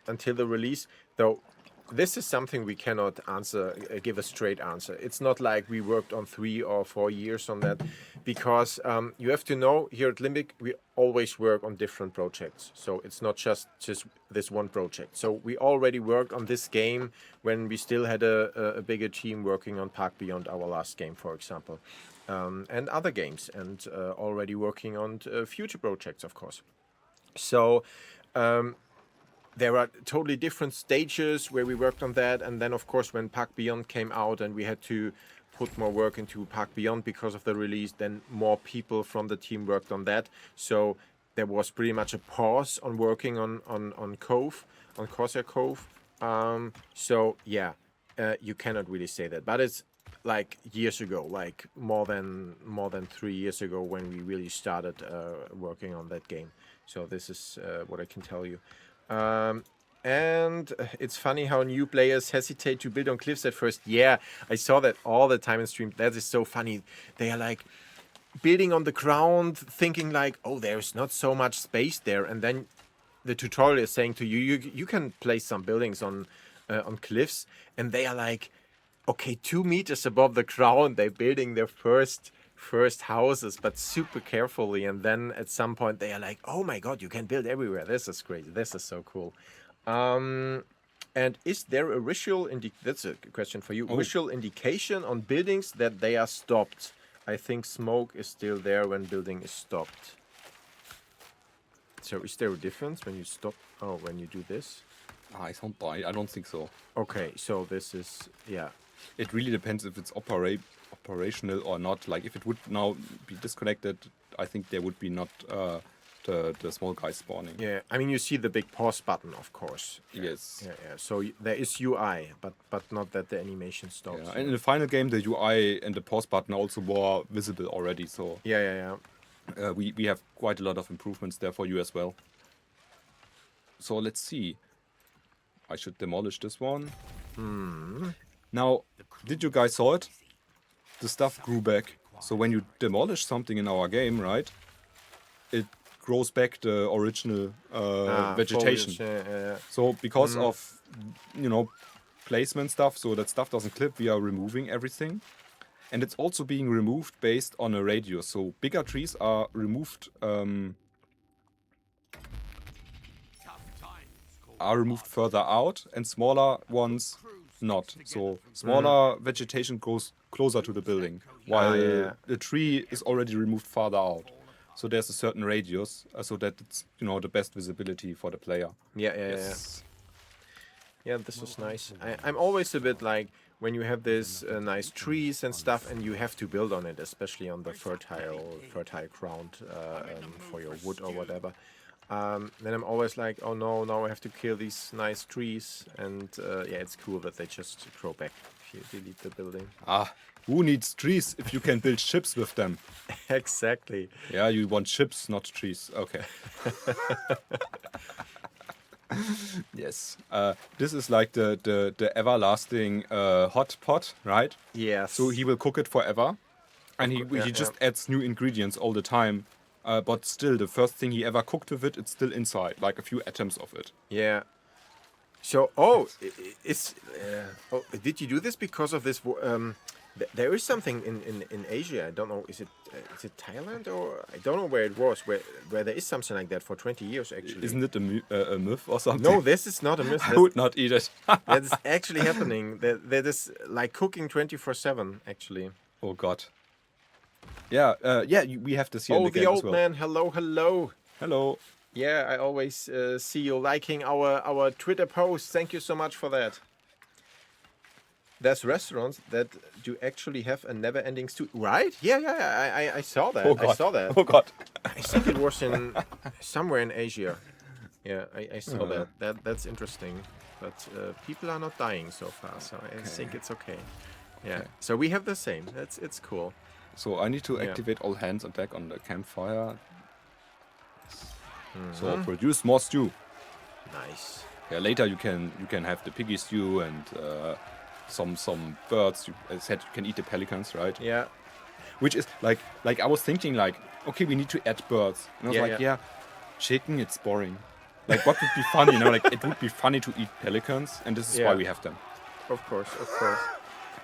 the release? Though this is something we cannot answer, give a straight answer. It's not like we worked on 3 or 4 years on that, because you have to know here at Limbic we always work on different projects. So it's not just this one project. So we already worked on this game when we still had a bigger team working on Park Beyond, our last game, for example, and other games, and already working on future projects, of course. So there are totally different stages where we worked on that, and then of course when Park Beyond came out and we had to put more work into Park Beyond because of the release, then more people from the team worked on that. So there was pretty much a pause on working on Cove, on Corsair Cove. So yeah, you cannot really say that, but it's like years ago, like more than 3 years ago when we really started working on that game. So this is what I can tell you. And it's funny how new players hesitate to build on cliffs at first. Yeah, I saw that all the time in stream. That is so funny. They are like building on the ground, thinking like, oh, there's not so much space there. And then the tutorial is saying to you, you can place some buildings on cliffs. And they are like, okay, 2 meters above the ground, they're building their first houses, but super carefully. And then at some point they are like, oh my god, you can build everywhere. This is crazy. This is so cool. And is there a visual that's a question for you, visual indication on buildings that they are stopped? I think smoke is still there when building is stopped. So is there a difference when you stop? Oh, when you do this? I don't think so. Okay, so this is, yeah. It really depends if it's operational or not. Like if it would now be disconnected, I think there would be not the small guys spawning. Yeah, I mean you see the big pause button, of course. Yes. Yeah. So there is UI, but not that the animation stops. Yeah. And in the final game, the UI and the pause button also were visible already. So Yeah. we have quite a lot of improvements there for you as well. So let's see. I should demolish this one. Now, did you guys saw it? The stuff grew back. So when you demolish something in our game, right, it grows back the original vegetation. Foliage, yeah. So because of, placement stuff, so that stuff doesn't clip, we are removing everything. And it's also being removed based on a radius. So bigger trees are removed further out, and smaller ones not. So smaller vegetation goes closer to the building, while the tree is already removed farther out. So there's a certain radius, so that it's the best visibility for the player. Yeah. Yeah, this is nice. I'm always a bit like when you have these nice trees and stuff, and you have to build on it, especially on the fertile ground for your wood or whatever. Then I'm always like, oh no, now I have to kill these nice trees, and it's cool that they just grow back if you delete the building. Who needs trees if you can build ships with them? Exactly. Yeah, you want ships, not trees. Okay. Yes. This is like the everlasting hot pot, right? Yes. So he will cook it forever, and he just adds new ingredients all the time. But still, the first thing he ever cooked with it, it's still inside, like a few atoms of it. Yeah. So, did you do this because of this? There is something in Asia. I don't know. Is it Thailand or I don't know where it was. Where there is something like that for 20 years actually. Isn't it a myth or something? No, this is not a myth. I would not eat it. That is actually happening. That is like cooking 24/7 actually. Oh God. Yeah, we have this here in the game the old as well. man. Hello. Hello. Yeah, I always see you liking our Twitter posts. Thank you so much for that. There's restaurants that do actually have a never-ending stew, right? Yeah. I saw that. Oh God. I saw that. Oh God. I think it was in somewhere in Asia. Yeah, I saw that. That's interesting. But people are not dying so far, so I think it's okay. Yeah. Okay. So we have the same. It's cool. So I need to activate all hands attack on the campfire. So produce more stew. Nice. Yeah, later you can have the piggy stew and some birds. I said you can eat the pelicans, right? Yeah. Which is like I was thinking like, okay, we need to add birds. And I was Yeah, like, yeah. chicken, it's boring. Like what would be funny, like it would be funny to eat pelicans, and this is why Yeah. we have them. Of course.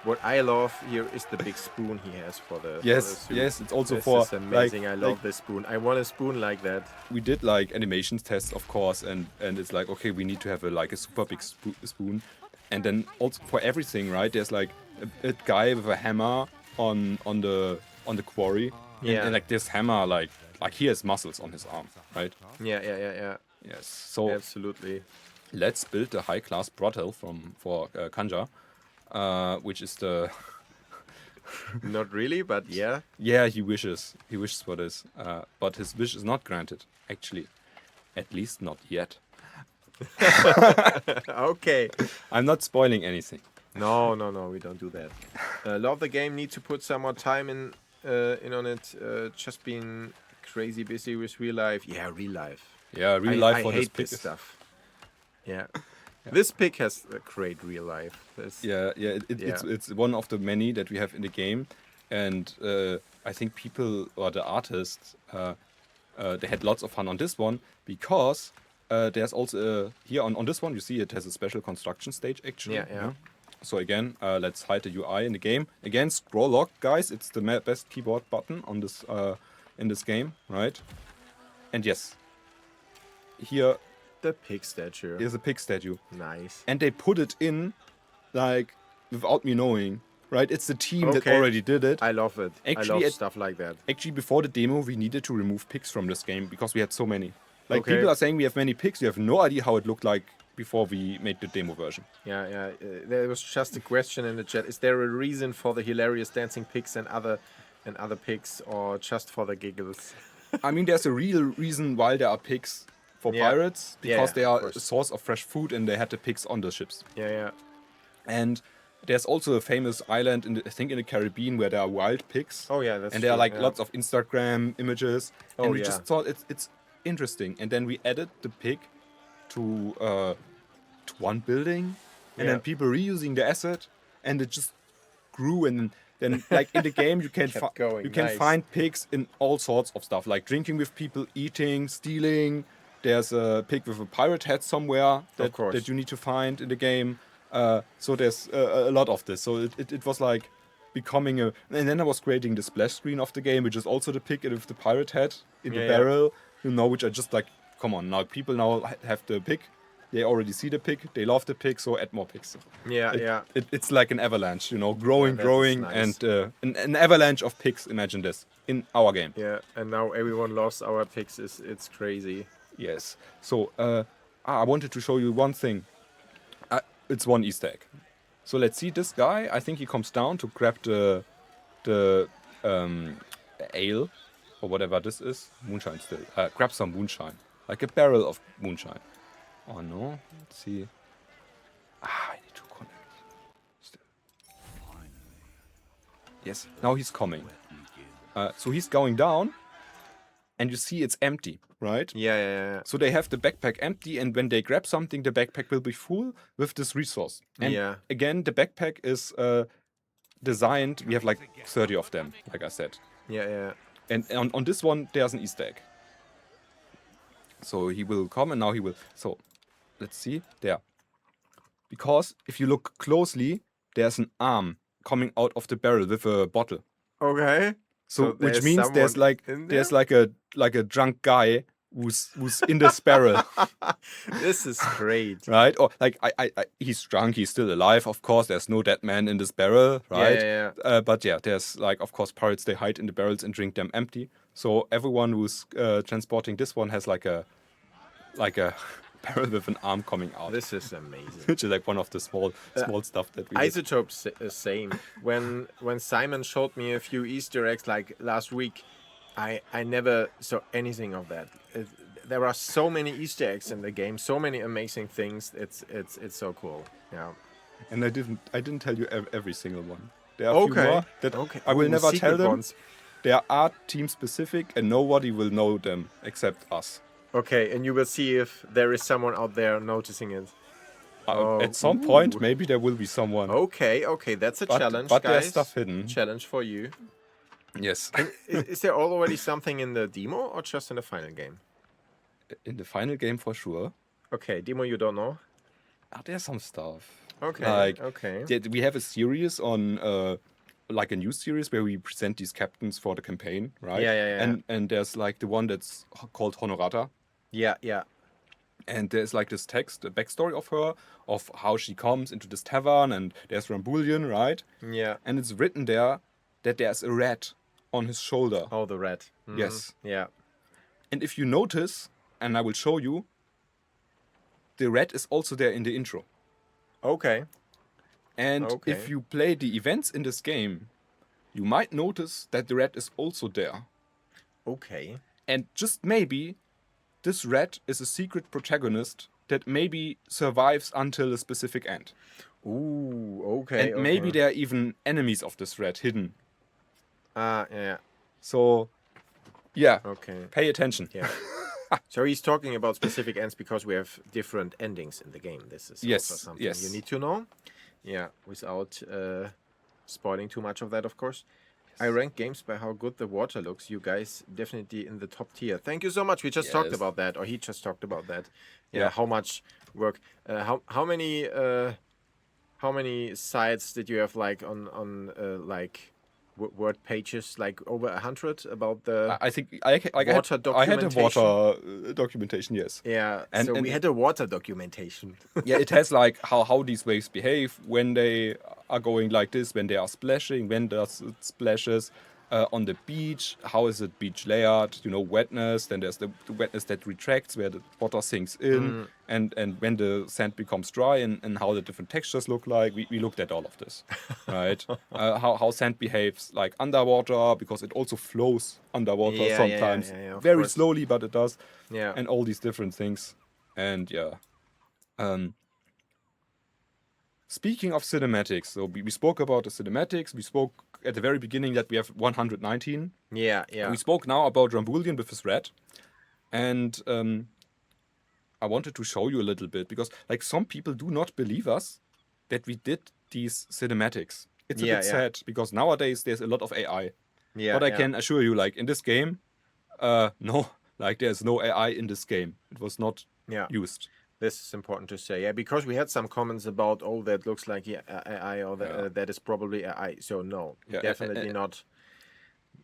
What I love here is the big spoon he has for the Yes, soup. yes, it's also this for is amazing. I love like, this spoon. I want a spoon like that. we did like animations tests, of course, and it's like, okay, we need to have a super big spoon, and then also for everything, right? There's like a guy with a hammer on the quarry, Yeah. and like this hammer, like he has muscles on his arm, right? Yeah. Yes. So Absolutely. let's build a high-class brothel for Kanja, which is the Not really, but yeah. yeah, he wishes for this, but his wish is not granted, actually, at least not yet. Okay. I'm not spoiling anything. No, we don't do that. Love the game. Need to put some more time in on it. Just been crazy busy with real life. Yeah, real life. Yeah, real life I for hate this pick. this stuff. Yeah. This pick has a great real life. Yeah, it's one of the many that we have in the game, and I think people or the artists they had lots of fun on this one because there's also here on this one you see it has a special construction stage actually. Yeah. So again, let's hide the UI in the game. Again, scroll lock, guys. It's the best keyboard button on this in this game, right? And yes, here The pig statue. is a pig statue. Nice. And they put it in like without me knowing, right? It's the team that Okay. already did it. I love it. Actually, I love it- stuff like that. Actually, before the demo, we needed to remove pigs from this game because we had so many. Like Okay. people are saying we have many pigs. You have no idea how it looked like before we made the demo version. Yeah. There was just a question in the chat. Is there a reason for the hilarious dancing pigs and other pigs, or just for the giggles? I mean, there's a real reason why there are pigs for Yeah. pirates Yeah, because they of are a course. source of fresh food, and they had the pigs on the ships. Yeah. And there's also a famous island I think in the Caribbean where there are wild pigs. Oh yeah, that's And there are true, like yeah. lots of Instagram images, Oh, and we yeah. just thought it's interesting. And then we added the pig to one building, and Yeah. then people reusing the asset, and it just grew. And then like in the game, you can Kept going, you can nice. find pigs in all sorts of stuff, like drinking with people, eating, stealing. There's a pig with a pirate hat somewhere course. that you need to find in the game. So there's a lot of this. So it was like becoming a. And then I was creating the splash screen of the game, which is also the pig with the pirate hat in the Yeah. barrel. Which are just like, come on, now people now have the pig. They already see the pig. They love the pig, so add more pigs. Yeah. It's like an avalanche, growing, that is growing, nice. and an avalanche of pigs. Imagine this in our game. Yeah, and now everyone loves our pigs. It's crazy. Yes. So I wanted to show you one thing. It's one Easter egg. So let's see this guy. I think he comes down to grab the ale or whatever this is. Moonshine still. Grab some moonshine, like a barrel of moonshine. Oh no. Let's see. I need to connect. Still. Yes. Now he's coming. So he's going down, and you see it's empty, right? Yeah. So they have the backpack empty, and when they grab something, the backpack will be full with this resource. And Yeah. again, the backpack is designed. We have like 30 of them, like I said. Yeah. And on this one, there's an Easter egg. So he will come, and now he will. So let's see there. Because if you look closely, there's an arm coming out of the barrel with a bottle. Okay. So which there's means there's someone like in there's there? like a drunk guy who's in this barrel. This is great. Right? Or like I he's drunk, he's still alive, of course. There's no dead man in this barrel, right? Yeah. But yeah, there's like of course pirates, they hide in the barrels and drink them empty. So everyone who's transporting this one has like a barrel with an arm coming out. This is amazing. Which is like one of the small stuff that we did. Isotope same. When Simon showed me a few Easter eggs like last week, I never saw anything of that. There are so many Easter eggs in the game, so many amazing things. It's so cool. Yeah. And I didn't tell you every single one. There are a few Okay. more that Okay. I will Oh, never secret tell them. ones. They are team specific and nobody will know them except us. Okay, and you will see if there is someone out there noticing it. Oh, At some ooh. point, maybe there will be someone. Okay, that's a challenge, But there's guys. stuff hidden. Challenge for you. Yes. And is there already something in the demo or just in the final game? In the final game for sure. Okay, demo you don't know? There's some stuff. Okay, okay. We have a series on like a news series where we present these captains for the campaign, right? Yeah. And there's like the one that's called Honorata. Yeah. And there's like this text, a backstory of her, of how she comes into this tavern, and there's Rambulian, right? Yeah. And it's written there that there's a rat on his shoulder. Oh, the red. Yes. Yeah. And if you notice, and I will show you, the rat is also there in the intro. Okay. And Okay. if you play the events in this game, you might notice that the rat is also there. Okay. And just maybe, this rat is a secret protagonist that maybe survives until a specific end. Ooh, okay. And maybe there are even enemies of this rat hidden. Yeah. So, yeah, Okay. pay attention. Yeah. So he's talking about specific ends because we have different endings in the game. This is Yes, also something yes. you need to know. Yeah, without spoiling too much of that, of course. I rank games by how good the water looks. You guys definitely in the top tier. Thank you so much. We just talked Yes. about that, or he just talked about that. Yeah, Yeah. how much work? How many sites did you have like on like word pages, like over 100 about the I think I water had a water documentation, yes. Yeah, And- so and- we had a water documentation. Yeah, it has like how these waves behave when they are going like this, when they are splashing, when does it splashes on the beach, how is it beach layered, wetness, then there's the wetness that retracts where the water sinks in, and when the sand becomes dry, and how the different textures look like. We looked at all of this, right? How sand behaves like underwater, because it also flows underwater Yeah, sometimes, of very course. slowly, but it does, Yeah. and all these different things. And yeah. Speaking of cinematics, so we spoke about the cinematics. We spoke at the very beginning that we have 119. Yeah. We spoke now about Rambulian with his rat. And I wanted to show you a little bit, because like some people do not believe us that we did these cinematics. It's a Yeah, bit yeah. sad, because nowadays there's a lot of AI. Yeah. But I yeah. can assure you, like in this game, no, like there's no AI in this game. It was not Yeah. used. This is important to say. Yeah, because we had some comments about, oh, that looks like AI, or that is probably AI. So no, Yeah, definitely not.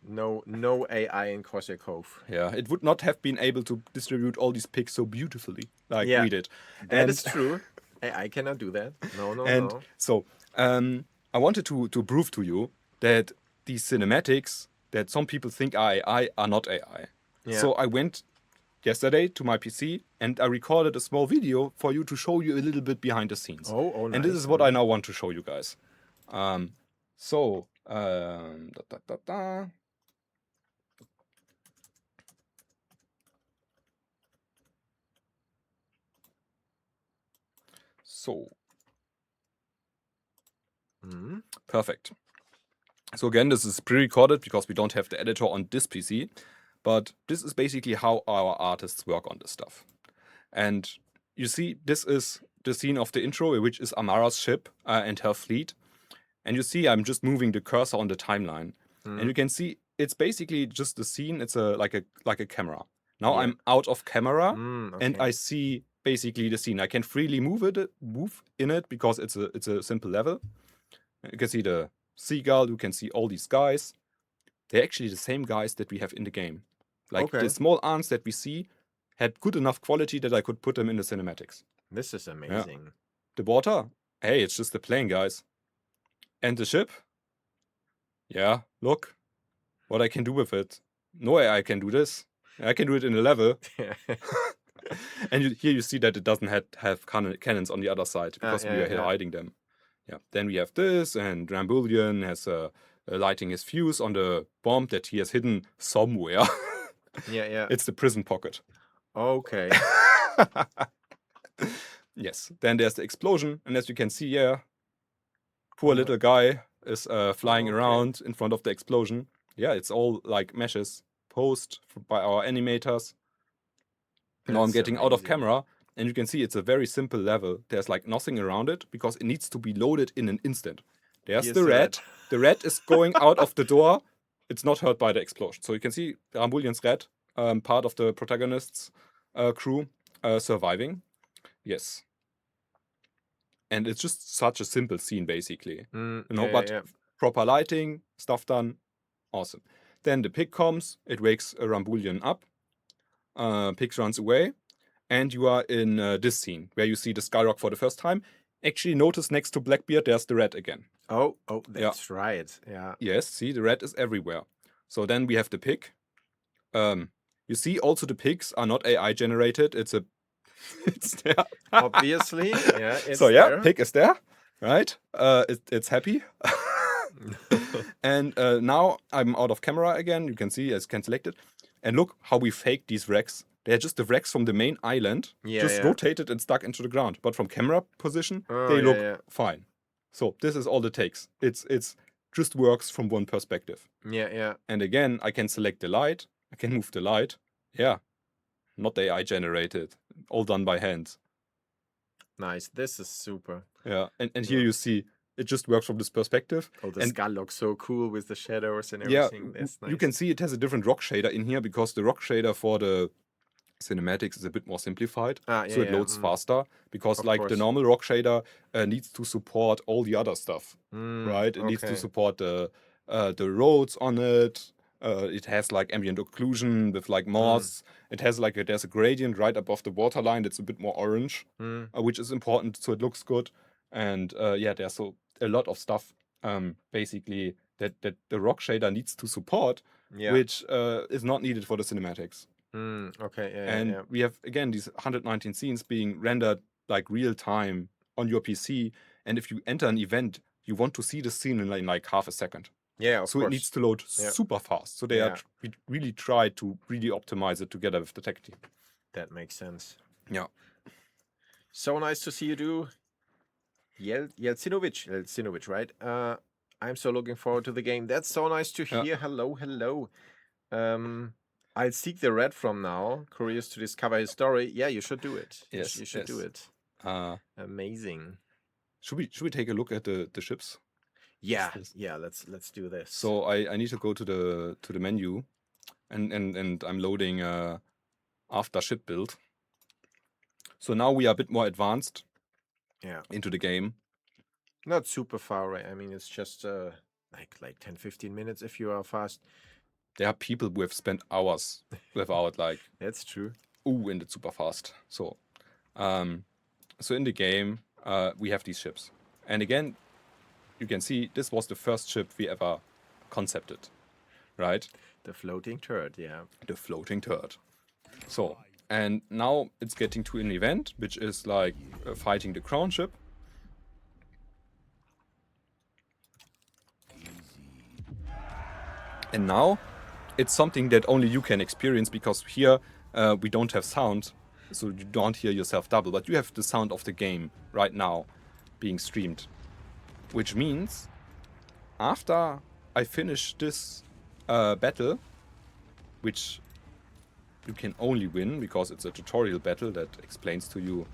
No AI in Corsair Cove. Yeah, it would not have been able to distribute all these pics so beautifully like Yeah, we did. That is true. AI cannot do that. No. And so I wanted to prove to you that these cinematics that some people think are AI are not AI. Yeah. So I went yesterday to my PC and I recorded a small video for you to show you a little bit behind the scenes. Oh, And this nice. is what I now want to show you guys. So, perfect. So again, this is pre-recorded because we don't have the editor on this PC, but this is basically how our artists work on this stuff. And you see, this is the scene of the intro, which is Amara's ship and her fleet. And you see, I'm just moving the cursor on the timeline, and you can see it's basically just the scene. It's like a camera. Now Yeah. I'm out of camera, and Okay. I see basically the scene. I can freely move in it because it's a simple level. You can see the seagull. You can see all these guys. They're actually the same guys that we have in the game. Like Okay. the small ants that we see had good enough quality that I could put them in the cinematics. This is amazing. The water, hey, it's just a plane, guys. And the ship, yeah, look what I can do with it. No AI can do this. I can do it in a level. And here you see that it doesn't have cannons on the other side because we are yeah. hiding them. Yeah. Then we have this, and Rambulian has lighting his fuse on the bomb that he has hidden somewhere. Yeah. It's the prison pocket. Okay. Yes. Then there's the explosion, and as you can see here, poor little guy is flying Okay. around in front of the explosion. Yeah, it's all like meshes posed by our animators. Now I'm That's getting out of amazing. camera, and you can see it's a very simple level. There's like nothing around it because it needs to be loaded in an instant. There's Here's the the rat. rat. The rat is going out of the door. It's not hurt by the explosion. So you can see Rambulian's rat, part of the protagonist's crew, surviving. Yes. And it's just such a simple scene, basically. But proper lighting, stuff done, awesome. Then the pig comes, it wakes Rambulian up, pig runs away, and you are in this scene where you see the Skyrock for the first time. Actually, notice next to Blackbeard, there's the rat again. Oh, that's right. Yeah. Yes, see, the rat is everywhere. So then we have the pig. You see, also the pigs are not AI generated. It's there. Obviously, yeah. It's So yeah, there. pig is there, right? It's happy. And now I'm out of camera again. You can see as can select it. And look how we faked these wrecks. They're just the wrecks from the main island, just rotated and stuck into the ground. But from camera position, they look fine. So this is all it takes. It's just works from one perspective. Yeah. And again, I can select the light. I can move the light. Yeah, not AI generated. All done by hand. Nice. This is super. Yeah, and here you see it just works from this perspective. Oh, the And skull looks so cool with the shadows and yeah, everything. That's nice. you can see it has a different rock shader in here because the rock shader for the cinematics is a bit more simplified. So it loads faster because Of like course. the normal rock shader needs to support all the other stuff, right? It needs to okay. support the roads on it. It has like ambient occlusion with like moss. It has like there's a gradient right above the waterline that's a bit more orange, which is important so it looks good. And there's a lot of stuff basically that the rock shader needs to support, which is not needed for the cinematics. Okay. And we have again these 119 scenes being rendered like real time on your PC. And if you enter an event, you want to see the scene in like half a second. Yeah, of So course. it needs to load super fast. So we really try to really optimize it together with the tech team. That makes sense. Yeah. So nice to see you do Jelcinovic, right? I'm so looking forward to the game. That's so nice to hear. Hello. I'll seek the red from now. Curious to discover his story. Yeah, you should do it. Yes, you should do it. Amazing. Should we take a look at the ships? Yeah, let's do this. So I need to go to the menu, and I'm loading after ship build. So now we are a bit more advanced. Into the game. Not super far, right? I mean, it's just like 10-15 minutes if you are fast. There are people who have spent hours without like. That's true. And it's super fast. So in the game we have these ships, and again you can see this was the first ship we ever concepted, right? The floating turret, yeah. The floating turret. So, and now it's getting to an event which is like fighting the crown ship. And now it's something that only you can experience because here we don't have sound, so you don't hear yourself double, but you have the sound of the game right now being streamed. Which means after I finish this battle, which you can only win because it's a tutorial battle that explains to you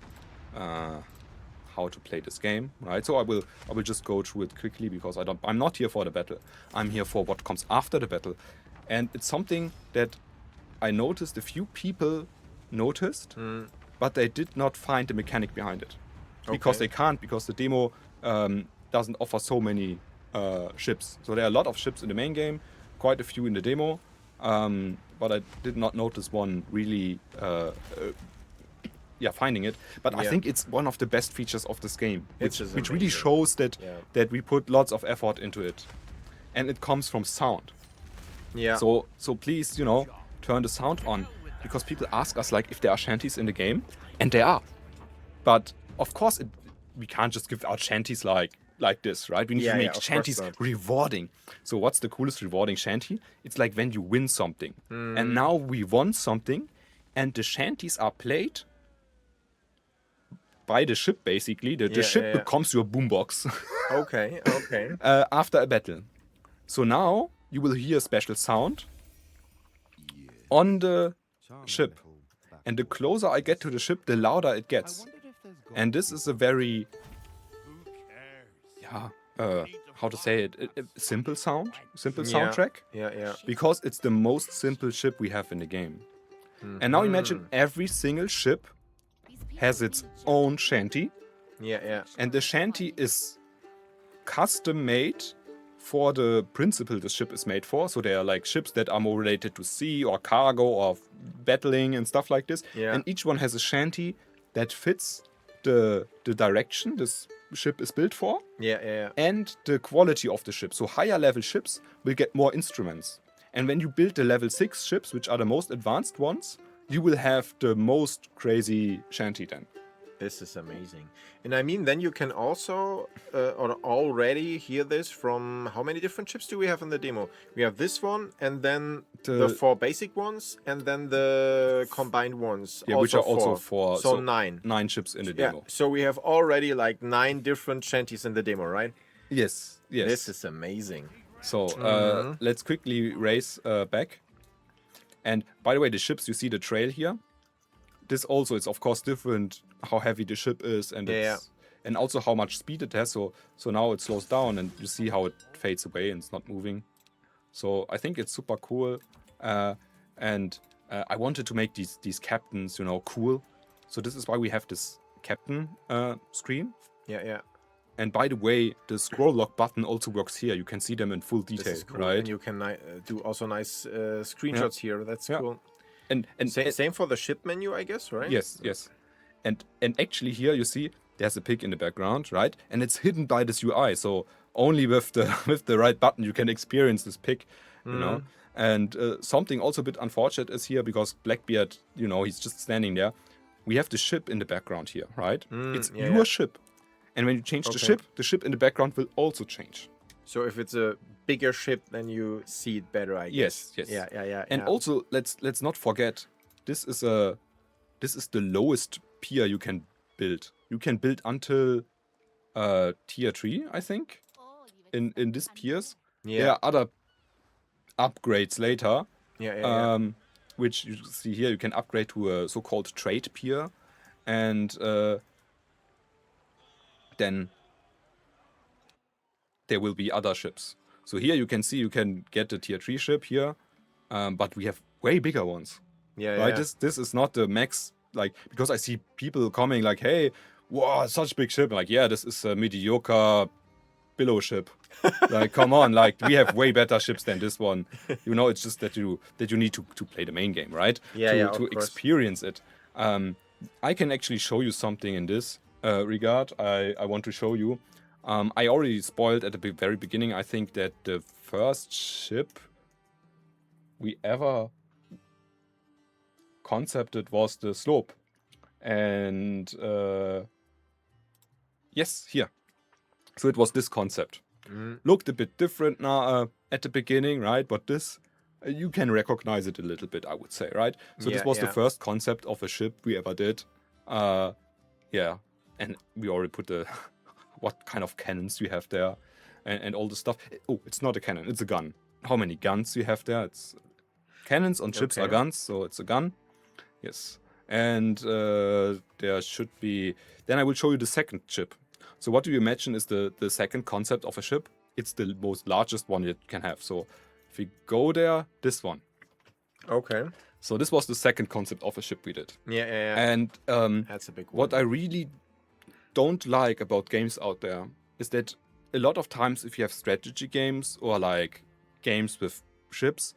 how to play this game, right? So I will just go through it quickly because I'm not here for the battle. I'm here for what comes after the battle. And it's something that I noticed a few people noticed, but they did not find the mechanic behind it. Because they can't, because the demo doesn't offer so many ships. So there are a lot of ships in the main game, quite a few in the demo, but I did not notice one really finding it. But I think it's one of the best features of this game, which really shows that we put lots of effort into it. And it comes from sound. Yeah. So please, turn the sound on, because people ask us like if there are shanties in the game, and there are. But of course, we can't just give out shanties like this, right? We need to make shanties rewarding. So what's the coolest rewarding shanty? It's like when you win something. And now we won something, and the shanties are played by the ship, basically. The ship becomes your boombox. Okay. After a battle. So now you will hear a special sound on the ship. And the closer I get to the ship, the louder it gets. And this is a very, how to say it, simple soundtrack. Yeah. Because it's the most simple ship we have in the game. And now imagine every single ship has its own shanty. Yeah. And the shanty is custom made for the principle the ship is made for. So they are like ships that are more related to sea or cargo or battling and stuff like this. Yeah. And each one has a shanty that fits the direction this ship is built for. Yeah. And the quality of the ship. So higher level ships will get more instruments. And when you build the level 6 ships, which are the most advanced ones, you will have the most crazy shanty then. This is amazing. And I mean, then you can also or already hear this from how many different ships do we have in the demo? We have this one, and then the 4 basic ones, and then the combined ones. Yeah, which are also 4. So 9. 9 ships in the Yeah, demo. so we have already like 9 different shanties in the demo, right? Yes. This is amazing. So let's quickly race back. And by the way, the ships, you see the trail here. This also is of course different how heavy the ship is and and also how much speed it has. So now it slows down and you see how it fades away and it's not moving. So I think it's super cool. And I wanted to make these captains, cool. So this is why we have this captain screen. Yeah. And by the way, the scroll lock button also works here. You can see them in full detail, This is cool. right? And you can do also nice screenshots here. That's cool. And same for the ship menu, I guess, right? Yes. And actually here you see there's a pig in the background, right? And it's hidden by this UI. So only with the right button you can experience this pig, you know. And something also a bit unfortunate is here because Blackbeard, he's just standing there. We have the ship in the background here, right? It's your ship. And when you change the ship in the background will also change. So if it's a bigger ship, then you see it better, I guess. Yes. Yeah. And also, let's not forget, this is the lowest pier you can build. You can build until tier 3, I think, in these piers. Yeah. There are other upgrades later. Yeah. Which you see here, you can upgrade to a so-called trade pier. And then there will be other ships. So here you can see you can get the tier 3 ship here, but we have way bigger ones. Yeah. Right? This is not the max, like, because I see people coming like, hey, wow, such big ship. I'm like, yeah, this is a mediocre billow ship. Like, come on, like, we have way better ships than this one. It's just that you need to play the main game, right? To experience it. I can actually show you something in this regard. I want to show you. I already spoiled at the very beginning, I think, that the first ship we ever concepted was the slope. And yes, here. So it was this concept. Looked a bit different now at the beginning, right? But this, you can recognize it a little bit, I would say, right? So this was the first concept of a ship we ever did. And we already put the what kind of cannons you have there and all the stuff. Oh, it's not a cannon, it's a gun. How many guns you have there? It's cannons on ships are guns, so it's a gun. Yes. And there should be... Then I will show you the second ship. So what do you imagine is the second concept of a ship? It's the most largest one you can have. So if we go there, this one. Okay. So this was the second concept of a ship we did. Yeah. And that's a big one. what I really don't like about games out there is that a lot of times if you have strategy games or like games with ships,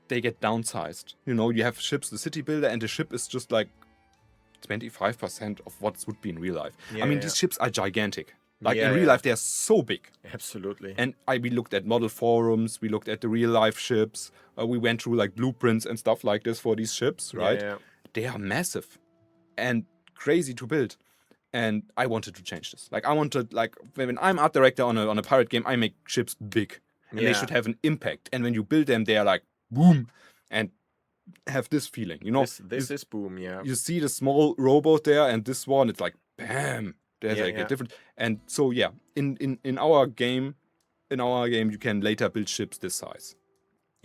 they get downsized. You have ships, the city builder, and the ship is just like 25% of what would be in real life. These ships are gigantic. Like in real life, they're so big. Absolutely. And we looked at model forums, we looked at the real life ships, we went through like blueprints and stuff like this for these ships, right? Yeah. They are massive and crazy to build. And I wanted to change this. Like I wanted, like when I'm art director on a pirate game, I make ships big. And they should have an impact. And when you build them, they are like boom and have this feeling. This is boom, yeah. You see the small rowboat there, and this one, it's like bam. There's a different, and so in our game, you can later build ships this size.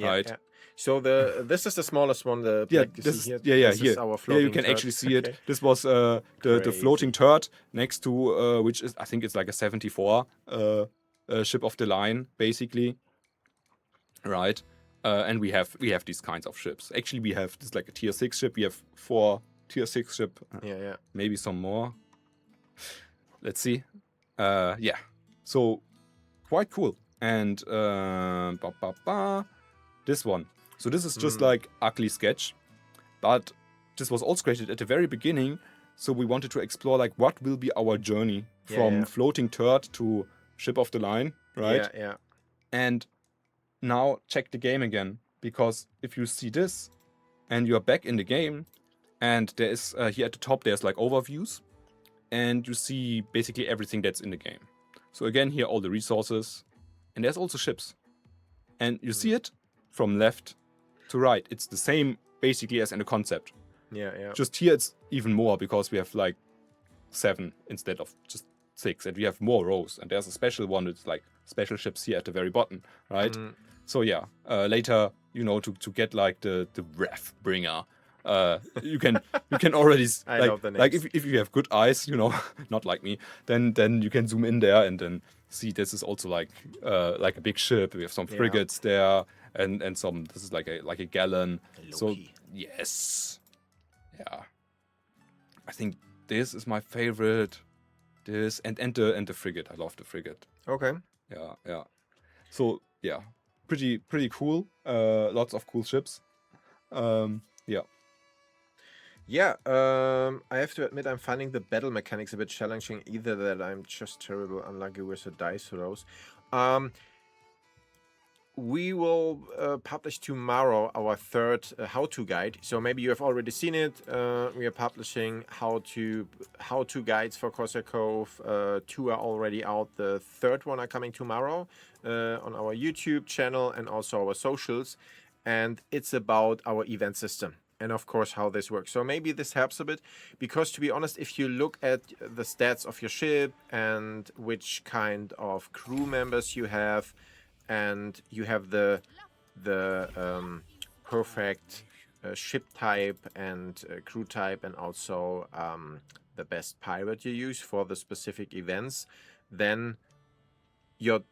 right? Yeah. So this is the smallest one. The Yeah, black you this see here. is This is here. our Here floating you can turret. actually see it. Okay. This was the Crazy. floating turret next to which is, I think it's like a 74 ship of the line basically, right? And we have these kinds of ships. Actually, we have this like a tier 6 ship. We have 4 tier 6 ship. Yeah. Maybe some more. Let's see. Yeah. So quite cool. And this one. So this is just like ugly sketch, but this was also created at the very beginning. So we wanted to explore like what will be our journey from floating turret to ship of the line, right? Yeah. And now check the game again, because if you see this and you're back in the game, and there is here at the top there's like overviews, and you see basically everything that's in the game. So again, here all the resources, and there's also ships, and you see it from left to right. It's the same basically as in the concept. Yeah. Just here it's even more, because we have like 7 instead of just 6, and we have more rows, and there's a special one that's like special ships here at the very bottom, right? So yeah, later, you know, to get like the Wrath Bringer, you can already I like, love the like names. if you have good eyes, you know, not like me, then you can zoom in there and then see this is also like a big ship. We have some frigates there, and some. This is like a gallon. So yes, yeah, I think this is my favorite. This and the frigate. I love the frigate. Okay. Yeah. So yeah, pretty cool. Lots of cool ships. Yeah. Yeah, I have to admit I'm finding the battle mechanics a bit challenging. Either that I'm just terrible unlucky with the dice rolls. We will publish tomorrow our third how-to guide. So maybe you have already seen it. We are publishing how-to guides for Corsair Cove. 2 are already out. The third one are coming tomorrow on our YouTube channel and also our socials. And it's about our event system and of course how this works. So maybe this helps a bit, because to be honest, if you look at the stats of your ship and which kind of crew members you have, and you have the perfect ship type and crew type, and also the best pirate you use for the specific events, then your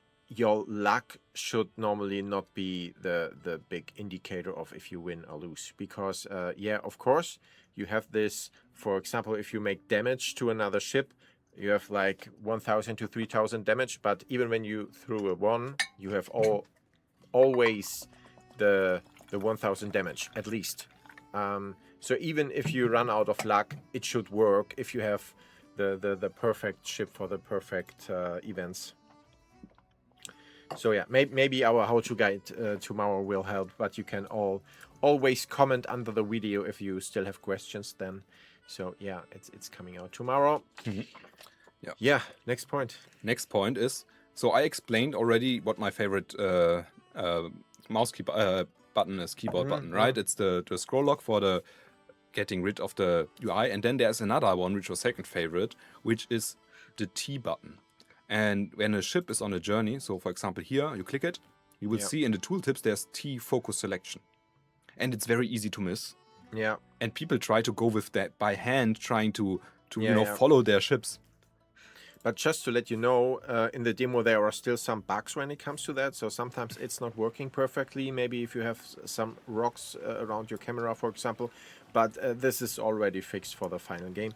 luck should normally not be the big indicator of if you win or lose. Because yeah, of course you have this, for example, if you make damage to another ship, you have like 1000 to 3000 damage, but even when you throw a 1, you have always the 1000 damage at least. So even if you run out of luck, it should work if you have the perfect ship for the perfect events. So yeah, maybe our how-to guide tomorrow will help, but you can always comment under the video if you still have questions then. So yeah, it's coming out tomorrow. Yeah, next point. Next point is, so I explained already what my favorite mouse button is, keyboard button, right? It's the scroll lock for the getting rid of the UI, and then there's another one which was second favorite, which is the T button. And when a ship is on a journey, so for example here, you click it, you will see in the tooltips there's T focus selection. And it's very easy to miss. Yeah. And people try to go with that by hand, trying to follow their ships. But just to let you know, in the demo there are still some bugs when it comes to that. So sometimes it's not working perfectly. Maybe if you have some rocks around your camera, for example. But this is already fixed for the final game.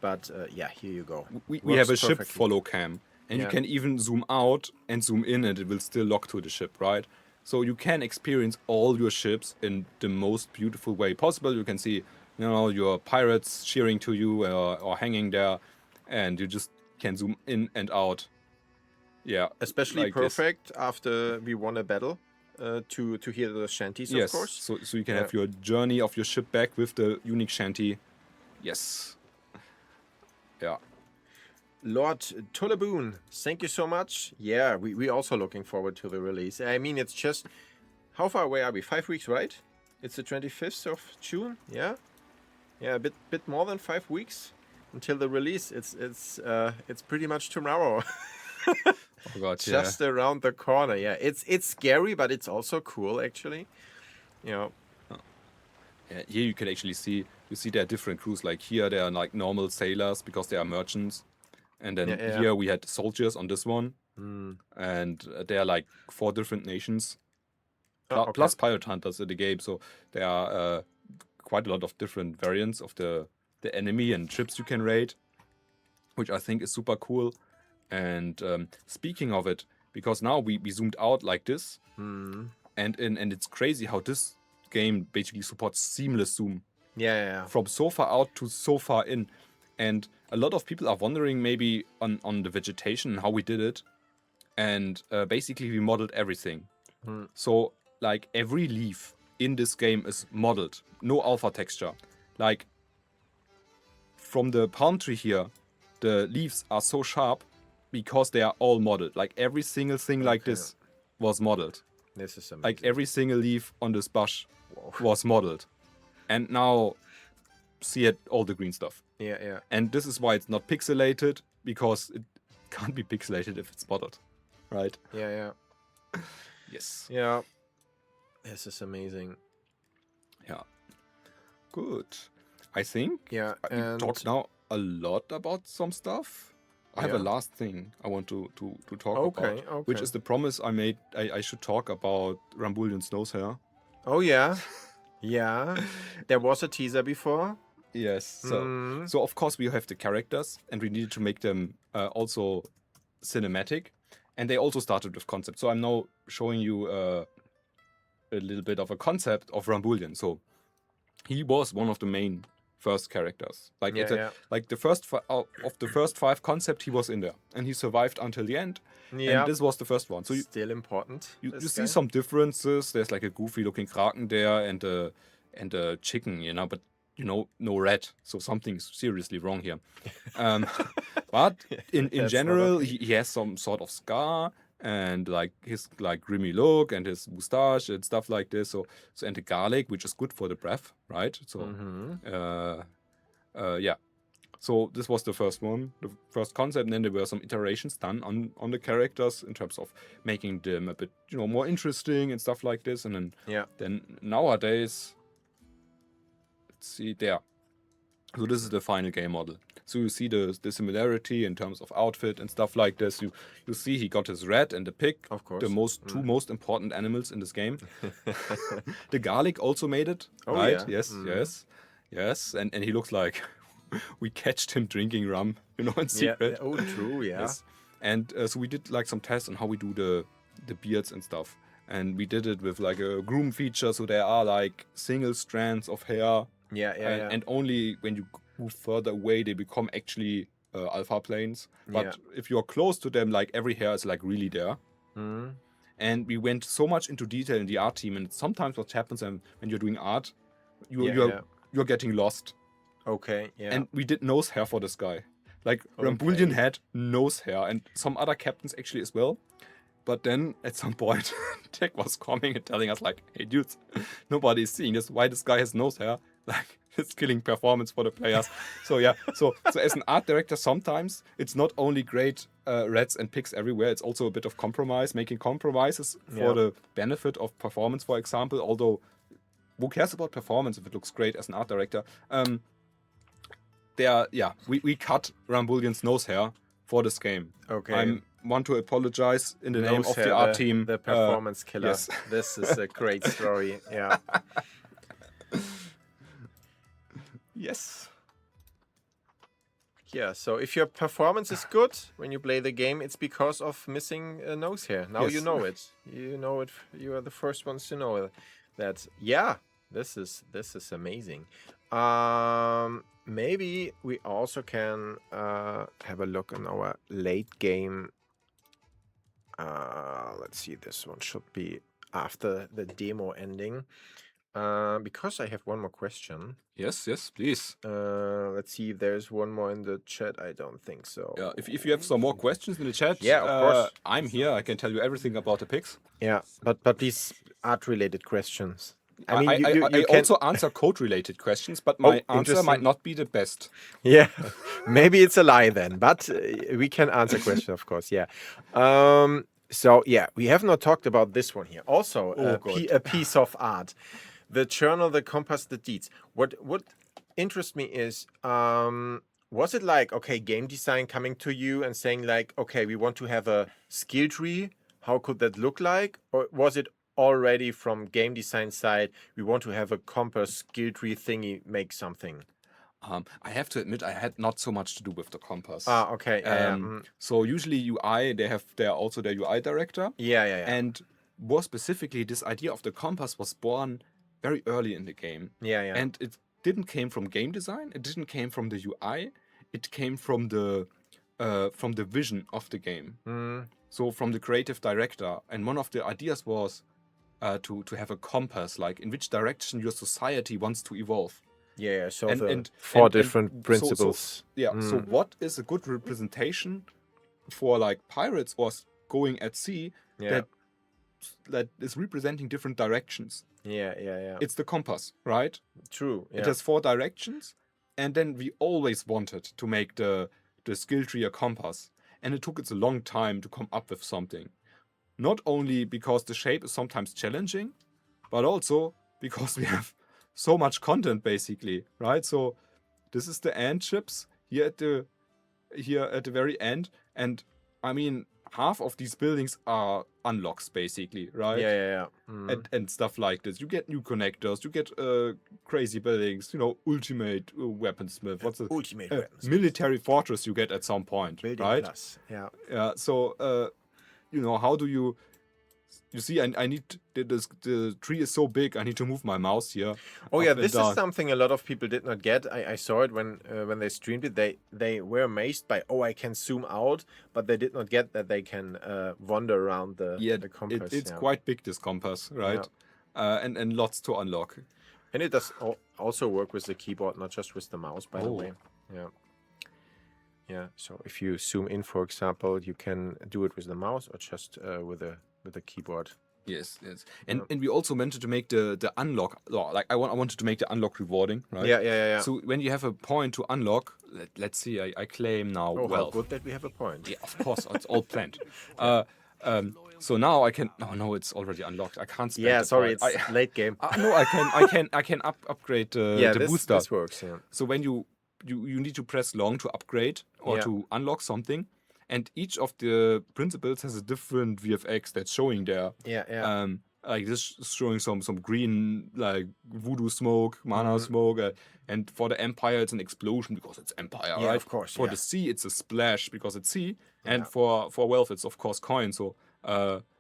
But yeah, here you go. We have a ship follow cam. And you can even zoom out and zoom in, and it will still lock to the ship, right? So you can experience all your ships in the most beautiful way possible. You can see, you know, your pirates cheering to you or hanging there, and you just can zoom in and out. Yeah, especially like perfect after we won a battle to hear the shanties, of course. So you can have your journey of your ship back with the unique shanty. Yes. Yeah. Lord Tullaboon, thank you so much. Yeah, we also looking forward to the release. I mean, it's just, how far away are we? 5 weeks, right? It's the 25th of June. Yeah, a bit more than 5 weeks until the release. It's pretty much tomorrow. Oh god, just around the corner. Yeah, it's scary, but it's also cool actually. You know. Yeah, here you can actually see there are different crews. Like here they are like normal sailors because they are merchants, and then Yeah. here we had soldiers on this one, Mm. and they are like 4 different nations, Oh, okay. plus pirate hunters in the game. So there are quite a lot of different variants of the enemy and ships you can raid, which I think is super cool. And speaking of it, because now we zoomed out like this, Mm. and it's crazy how this game basically supports seamless zoom. Yeah. From so far out to so far in. And a lot of people are wondering maybe on the vegetation and how we did it. And basically we modeled everything. Mm. So like every leaf in this game is modeled. No alpha texture. Like from the palm tree here, the leaves are so sharp because they are all modeled. Like every single thing like this was modeled. This is amazing. Like every single leaf on this bush was modeled. And now see it, all the green stuff. Yeah. And this is why it's not pixelated, because it can't be pixelated if it's modeled, right? Yeah. Yes. Yeah. This is amazing. Yeah. Good. I think Yeah, we and talked now a lot about some stuff. I have a Yeah. last thing I want to talk Okay, about, which okay. is the promise I made. I should talk about Rambulion's nose hair. Oh yeah. Yeah. There was a teaser before. Yes. So of course we have the characters, and we needed to make them also cinematic, and they also started with concept. So I'm now showing you a little bit of a concept of Rambulion. So he was one of the main first characters. Like like the first of the first 5 concept, he was in there, and he survived until the end. Yeah. And this was the first one. So Still important. you this see guy. some differences. There's like a goofy looking kraken there, and a chicken, but no rat. So something's seriously wrong here. But in That's general, not he has some sort of scar, and like his like grimy look and his mustache and stuff like this. So and the garlic, which is good for the breath, right? So yeah. So this was the first one, the first concept, and then there were some iterations done on the characters in terms of making them a bit, more interesting and stuff like this. And then nowadays, let's see there. So this is the final game model. So you see the similarity in terms of outfit and stuff like this. You see he got his rat and the pig, Of course. the two most important animals in this game. The garlic also made it, Oh, right? yeah. Yes. And he looks like we catched him drinking rum, in secret. Oh, true. Yeah. Yes. And so we did like some tests on how we do the beards and stuff. And we did it with like a groom feature, so there are like single strands of hair. Yeah. And only when you move further away, they become actually alpha planes. But if you're close to them, like every hair is like really there. Mm. And we went so much into detail in the art team. And sometimes what happens when you're doing art, you're getting lost. Okay. Yeah. And we did nose hair for this guy. Like Rambulion had nose hair, and some other captains actually as well. But then at some point, Tech was coming and telling us like, "Hey dudes, nobody is seeing this. Why this guy has nose hair? Like it's killing performance for the players." So yeah, so as an art director, sometimes it's not only great rats and pigs everywhere. It's also a bit of compromise, making compromises for the benefit of performance, for example. Although, who cares about performance if it looks great as an art director? We cut Rambulion's nose hair for this game. Okay. I want to apologize in the name Nose of hair, the art team. The performance killer. Yes. This is a great story. Yeah. Yes. Yeah, so if your performance is good when you play the game, it's because of missing a nose hair. Now Yes. you know it. You know it. You are the first ones to know that. Yeah, this is amazing. Maybe we also can have a look on our late game. Let's see. This one should be after the demo ending. Because I have one more question. Yes, please. Let's see if there's one more in the chat. I don't think so. Yeah, if you have some more questions in the chat, Yeah, of course. I'm here. I can tell you everything about the pigs. Yeah, but these art-related questions. I mean, I you can also answer code-related questions, but my answer might interesting. not be the best. Yeah, maybe it's a lie then, but we can answer questions, of course. Yeah. So yeah, we have not talked about this one here. Also, Oh, God. a piece of art, the journal, the compass, the deeds. What interests me is, was it like, okay, game design coming to you and saying like, okay, we want to have a skill tree. How could that look like? Or was it already from game design side, we want to have a compass skill tree thingy, make something? I have to admit, I had not so much to do with the compass. Ah, okay. Yeah, So usually UI, they have also their UI director. yeah. And more specifically, this idea of the compass was born very early in the game. Yeah. And it didn't came from game design. It didn't came from the UI. It came from the vision of the game. So from the creative director. And one of the ideas was to have a compass, like in which direction your society wants to evolve. Yeah. So And- the and- four and- and different so- principles. Yeah. So what is a good representation for like pirates or going at sea Yeah. that is representing different directions? Yeah. It's the compass, right? True. Yeah. It has 4 directions, and then we always wanted to make the skill tree a compass, and it took us a long time to come up with something. Not only because the shape is sometimes challenging, but also because we have so much content basically, right? So this is the end chips here at the very end, and I mean half of these buildings are unlocks basically, right? Yeah. And stuff like this. You get new connectors, you get crazy buildings, ultimate weaponsmith. What's the Ultimate weapons. military fortress you get at some point, Building right? plus. Yeah. Yeah. So how do you? You see, I need the tree is so big. I need to move my mouse here. Oh up yeah, and this is down. something a lot of people did not get. I saw it when they streamed it. They were amazed by, I can zoom out, but they did not get that they can wander around the compass. It's yeah. quite big, this compass, right? And lots to unlock. And it does also work with the keyboard, not just with the mouse, by the Oh. way. Yeah. So if you zoom in, for example, you can do it with the mouse or just with a keyboard. Yes. And we also wanted to make the unlock, like I wanted to make the unlock rewarding, right? Yeah. So when you have a point to unlock, let's see, I claim now Oh, how wealth. good that we have a point. Yeah, of course, it's all planned. So now I can. Oh no, it's already unlocked. I can't spend. Yeah, the sorry, point. it's late game. No, I can upgrade yeah, the this, booster. this works. Yeah. So when you need to press long to upgrade or Yeah. to unlock something, and each of the principles has a different VFX that's showing there. Yeah. Like this is showing some green like voodoo smoke, mana smoke, and for the Empire it's an explosion because it's Empire, Yeah, right? of course, For yeah. the sea it's a splash because it's sea, and Yeah. for wealth it's of course coin. So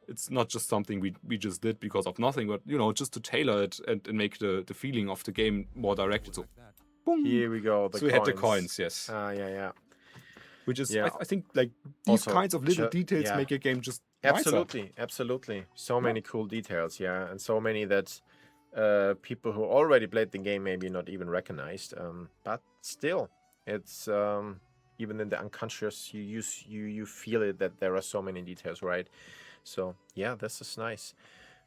it's not just something we just did because of nothing, but just to tailor it and make the feeling of the game more directed. So boom. Here we go. So we had the coins, yes. Yeah. Which is, Yeah. I think, like these Also, kinds of little details yeah. make a game just nicer. Absolutely. So many cool details, yeah, and so many that people who already played the game maybe not even recognized. But still, it's even in the unconscious, you feel it that there are so many details, right? So yeah, this is nice.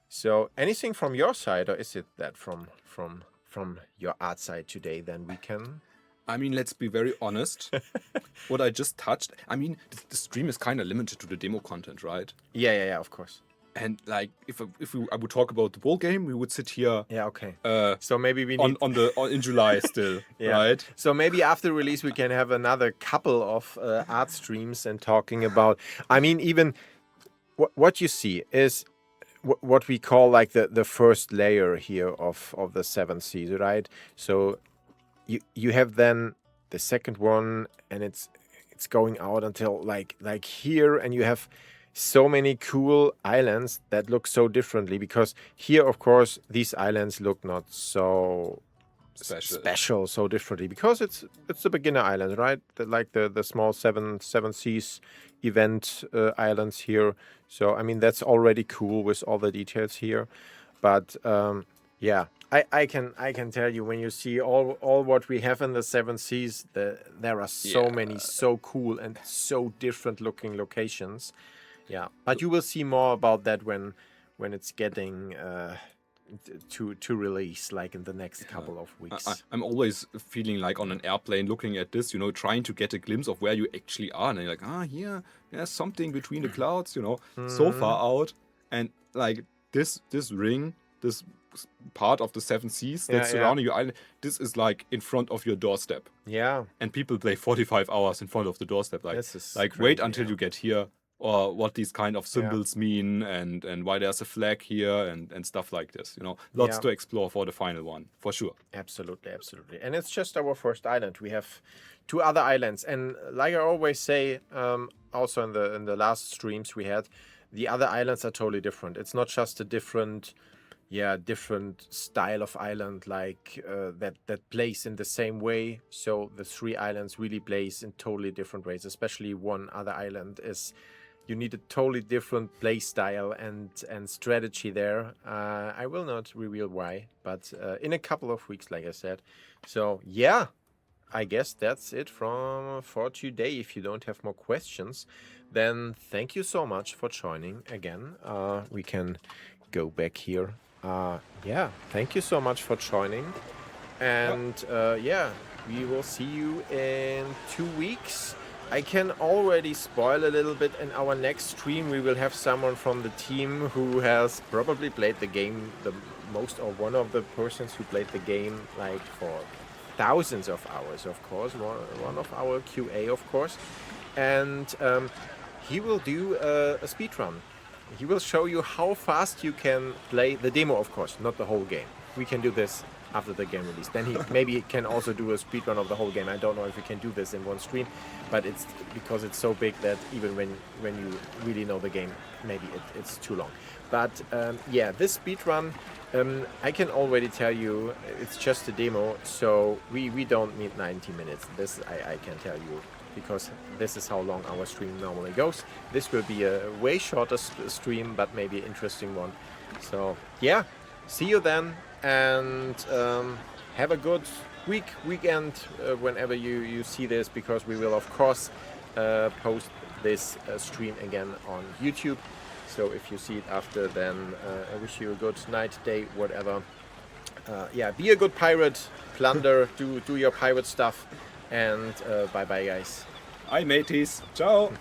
So anything from your side, or is it that from your art side today? Then we can. I mean, let's be very honest. What I just touched, I mean, the stream is kind of limited to the demo content, right? Yeah, of course. And like, if I would talk about the whole game, we would sit here Yeah, okay. uh, So maybe we need in July still, Yeah. right? So maybe after release we can have another couple of art streams and talking about. I mean, even what you see is what we call like the first layer here of the 7 seas, right? So you have then the second one, and it's going out until like here, and you have so many cool islands that look so differently, because here, of course, these islands look not so special so differently, because it's the beginner island, right? Like the small seven seas event islands here. So I mean, that's already cool with all the details here. But yeah, I can tell you, when you see all what we have in the 7 seas, there are so many so cool and so different looking locations. Yeah, but you will see more about that when it's getting to release like in the next couple of weeks. I'm always feeling like on an airplane looking at this, trying to get a glimpse of where you actually are. And you're like, here, there's something between the clouds, so far out. And like this ring, this part of the seven seas that's surrounding your island, this is like in front of your doorstep. Yeah. And people play 45 hours in front of the doorstep. Like, This is wait crazy, until you get here, or what these kind of symbols mean, and why there's a flag here, and stuff like this. Lots to explore for the final one, for sure. Absolutely. And it's just our first island. We have 2 other islands, and like I always say, also in the last streams we had, the other islands are totally different. It's not just a different style of island like that plays in the same way. So the 3 islands really plays in totally different ways. Especially one other island is, you need a totally different play style and strategy there. I will not reveal why, but in a couple of weeks, like I said. So yeah, I guess that's it for today. If you don't have more questions, then thank you so much for joining again. We can go back here. Thank you so much for joining. And we will see you in 2 weeks. I can already spoil a little bit. In our next stream, we will have someone from the team who has probably played the game the most, or one of the persons who played the game like for thousands of hours, of course. One of our QA, of course. And he will do a speed run. He will show you how fast you can play the demo, of course, not the whole game. We can do this after the game release. Then he maybe can also do a speedrun of the whole game. I don't know if we can do this in one stream, but it's because it's so big that even when you really know the game, maybe it's too long. But this speedrun, I can already tell you, it's just a demo, so we don't need 90 minutes. This I can tell you, because this is how long our stream normally goes. This will be a way shorter stream, but maybe an interesting one. So yeah, see you then, and have a good weekend whenever you see this, because we will of course post this stream again on YouTube. So if you see it after, then I wish you a good night, day, whatever. Be a good pirate, plunder, do your pirate stuff, and bye bye guys. Hi mateys, ciao.